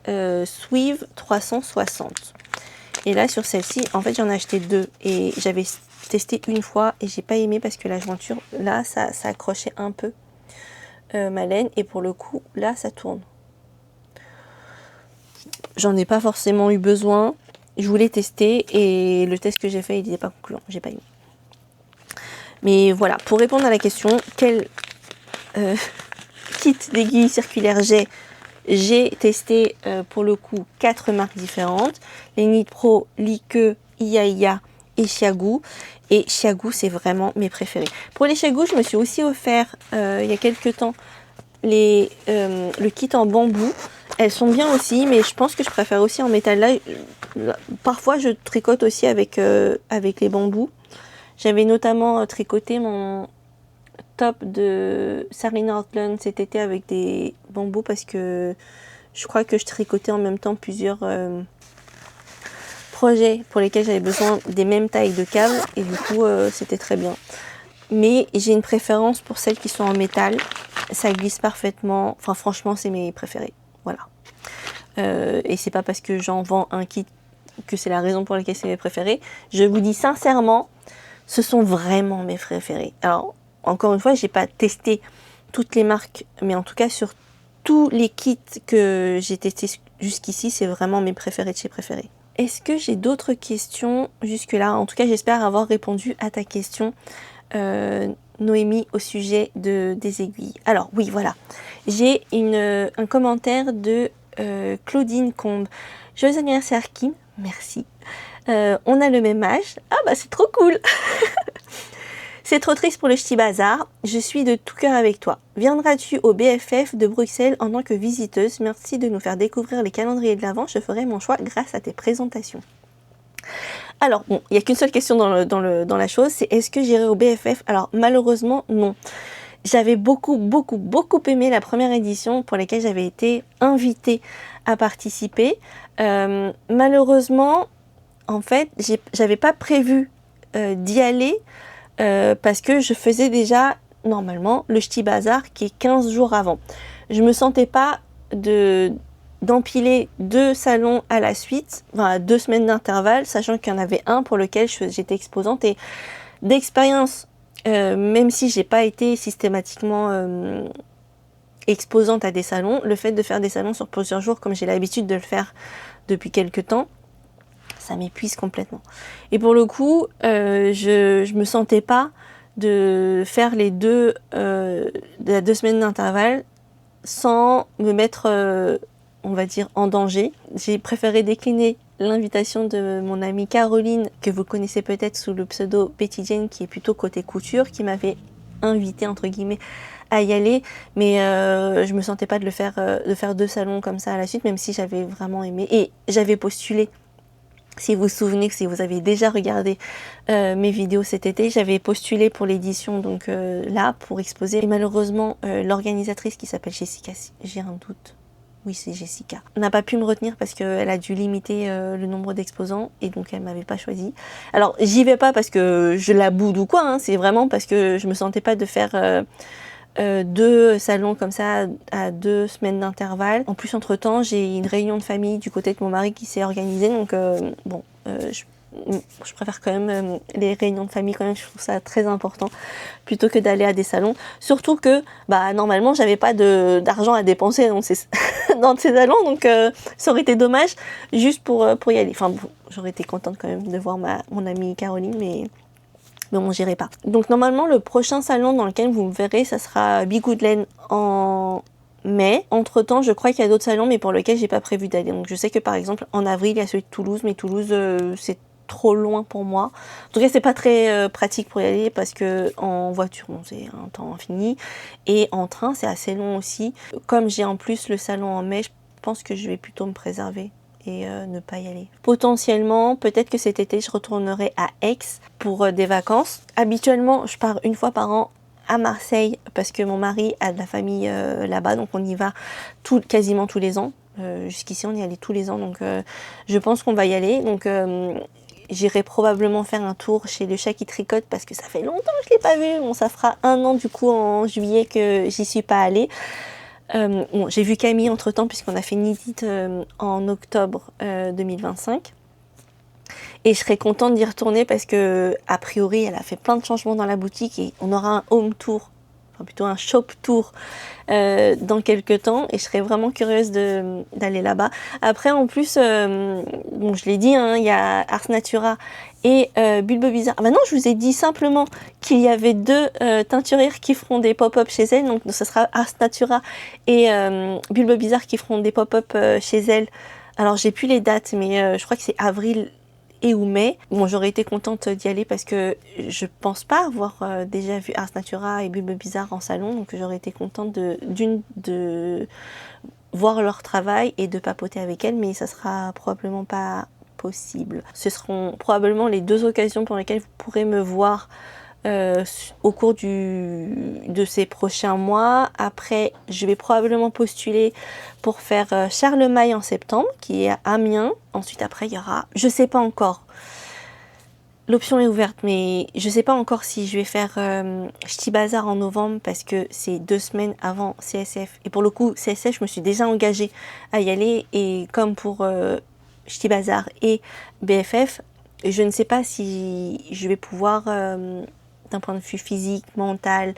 Swive 360. Et là sur celle-ci, en fait j'en ai acheté deux et j'avais testé une fois et j'ai pas aimé parce que la jointure là ça accrochait un peu ma laine et pour le coup là ça tourne. J'en ai pas forcément eu besoin, je voulais tester et le test que j'ai fait il n'était pas concluant, j'ai pas aimé. Mais voilà, pour répondre à la question, quel kit d'aiguilles circulaires j'ai testé pour le coup 4 marques différentes, les Knit Pro, Like, IA et Xiaogu. Et Xiaogu, c'est vraiment mes préférés. Pour les Xiaogu, je me suis aussi offert il y a quelques temps le kit en bambou. Elles sont bien aussi, mais je pense que je préfère aussi en métal. Là, parfois, je tricote aussi avec les bambous. J'avais notamment tricoté mon top de Sarina Ortland cet été avec des bambous parce que je crois que je tricotais en même temps plusieurs projets pour lesquels j'avais besoin des mêmes tailles de câbles et du coup c'était très bien. Mais j'ai une préférence pour celles qui sont en métal, ça glisse parfaitement, enfin franchement c'est mes préférés, voilà. Et c'est pas parce que j'en vends un kit que c'est la raison pour laquelle c'est mes préférés. Je vous dis sincèrement, ce sont vraiment mes préférés. Alors encore une fois, j'ai pas testé toutes les marques, mais en tout cas sur tous les kits que j'ai testés jusqu'ici, c'est vraiment mes préférés de chez préférés. Est-ce que j'ai d'autres questions jusque-là? En tout cas, j'espère avoir répondu à ta question, Noémie, au sujet des aiguilles. Alors oui, voilà. J'ai un commentaire de Claudine Combe. Joyeux anniversaire Kim, merci. On a le même âge. Ah bah c'est trop cool. C'est trop triste pour le Ch'ti Bazar. Je suis de tout cœur avec toi. Viendras-tu au BFF de Bruxelles en tant que visiteuse? Merci de nous faire découvrir les calendriers de l'Avent. Je ferai mon choix grâce à tes présentations. Alors, bon, il n'y a qu'une seule question dans la chose, c'est est-ce que j'irai au BFF? Alors, malheureusement, non. J'avais beaucoup aimé la première édition pour laquelle j'avais été invitée à participer. Malheureusement, en fait, j'avais pas prévu d'y aller parce que je faisais déjà normalement le Ch'ti Bazar qui est 15 jours avant. Je me sentais pas d'empiler 2 salons à la suite, enfin à 2 semaines d'intervalle, sachant qu'il y en avait un pour lequel j'étais exposante et d'expérience, même si j'ai pas été systématiquement exposante à des salons, le fait de faire des salons sur plusieurs jours comme j'ai l'habitude de le faire depuis quelques temps, ça m'épuise complètement. Et pour le coup, je me sentais pas de faire les 2 semaines d'intervalle sans me mettre, on va dire, en danger. J'ai préféré décliner l'invitation de mon amie Caroline, que vous connaissez peut-être sous le pseudo Betty Jane, qui est plutôt côté couture, qui m'avait invité entre guillemets à y aller, mais je me sentais pas de faire 2 salons comme ça à la suite, même si j'avais vraiment aimé et j'avais postulé. Si vous vous souvenez, si vous avez déjà regardé mes vidéos cet été, j'avais postulé pour l'édition donc là pour exposer. Et malheureusement, l'organisatrice qui s'appelle Jessica, j'ai un doute, oui c'est Jessica, n'a pas pu me retenir parce qu'elle a dû limiter le nombre d'exposants et donc elle m'avait pas choisi. Alors j'y vais pas parce que je la boude ou quoi, hein, c'est vraiment parce que je me sentais pas de faire 2 salons comme ça à 2 semaines d'intervalle. En plus, entre-temps, j'ai une réunion de famille du côté de mon mari qui s'est organisée. Donc, bon, je préfère quand même les réunions de famille quand même. Je trouve ça très important plutôt que d'aller à des salons. Surtout que, bah, normalement, j'avais pas d'argent à dépenser dans ces, dans ces salons. Donc, ça aurait été dommage juste pour y aller. Enfin, bon, j'aurais été contente quand même de voir mon amie Caroline, mais bon, j'irai pas. Donc normalement, le prochain salon dans lequel vous me verrez, ça sera Bigoudlen en mai. Entre temps, je crois qu'il y a d'autres salons, mais pour lesquels j'ai pas prévu d'aller. Donc je sais que par exemple, en avril, il y a celui de Toulouse, mais Toulouse, c'est trop loin pour moi. En tout cas, c'est pas très pratique pour y aller parce que en voiture, bon, c'est un temps infini. Et en train, c'est assez long aussi. Comme j'ai en plus le salon en mai, je pense que je vais plutôt me préserver et ne pas y aller. Potentiellement, peut-être que cet été, je retournerai à Aix pour des vacances. Habituellement, je pars une fois par an à Marseille parce que mon mari a de la famille là-bas, donc on y va quasiment tous les ans. Jusqu'ici, on y allait tous les ans, donc je pense qu'on va y aller. Donc j'irai probablement faire un tour chez le chat qui tricote parce que ça fait longtemps que je l'ai pas vu. Bon, ça fera 1 an du coup en juillet que j'y suis pas allée. Bon, j'ai vu Camille entre temps puisqu'on a fait une visite en octobre 2025 et je serais contente d'y retourner parce que a priori elle a fait plein de changements dans la boutique et on aura un home tour, enfin plutôt un shop tour dans quelques temps et je serais vraiment curieuse d'aller là-bas. Après en plus, bon je l'ai dit, hein, il y a Ars Natura et Bulbe Bizarre. Maintenant je vous ai dit simplement qu'il y avait 2 teinturières qui feront des pop-up chez elles, donc ce sera Ars Natura et Bulbe Bizarre qui feront des pop-up chez elles. Alors j'ai plus les dates, mais je crois que c'est avril et ou mai. Bon, j'aurais été contente d'y aller parce que je pense pas avoir déjà vu Ars Natura et Bulbe Bizarre en salon, donc j'aurais été contente de voir leur travail et de papoter avec elles, mais ça sera probablement pas possible. Ce seront probablement les 2 occasions pour lesquelles vous pourrez me voir au cours de ces prochains mois. Après, je vais probablement postuler pour faire Charlemagne en septembre, qui est à Amiens. Ensuite, après, il y aura, je sais pas encore. L'option est ouverte, mais je sais pas encore si je vais faire Ch'ti Bazar en novembre parce que c'est 2 semaines avant CSF. Et pour le coup, CSF, je me suis déjà engagée à y aller. Et comme pour Ch'ti Bazar et BFF, je ne sais pas si je vais pouvoir d'un point de vue physique, mental,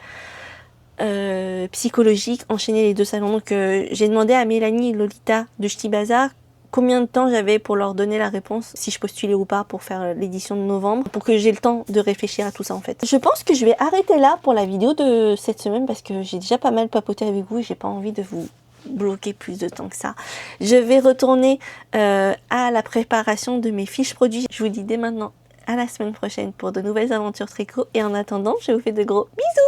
psychologique, enchaîner les 2 salons. Donc j'ai demandé à Mélanie et Lolita de Ch'ti Bazar combien de temps j'avais pour leur donner la réponse, si je postulais ou pas pour faire l'édition de novembre, pour que j'ai le temps de réfléchir à tout ça en fait. Je pense que je vais arrêter là pour la vidéo de cette semaine parce que j'ai déjà pas mal papoté avec vous et j'ai pas envie de vous bloquer plus de temps que ça. Je vais retourner à la préparation de mes fiches produits. Je vous dis dès maintenant à la semaine prochaine pour de nouvelles aventures tricot et en attendant, je vous fais de gros bisous.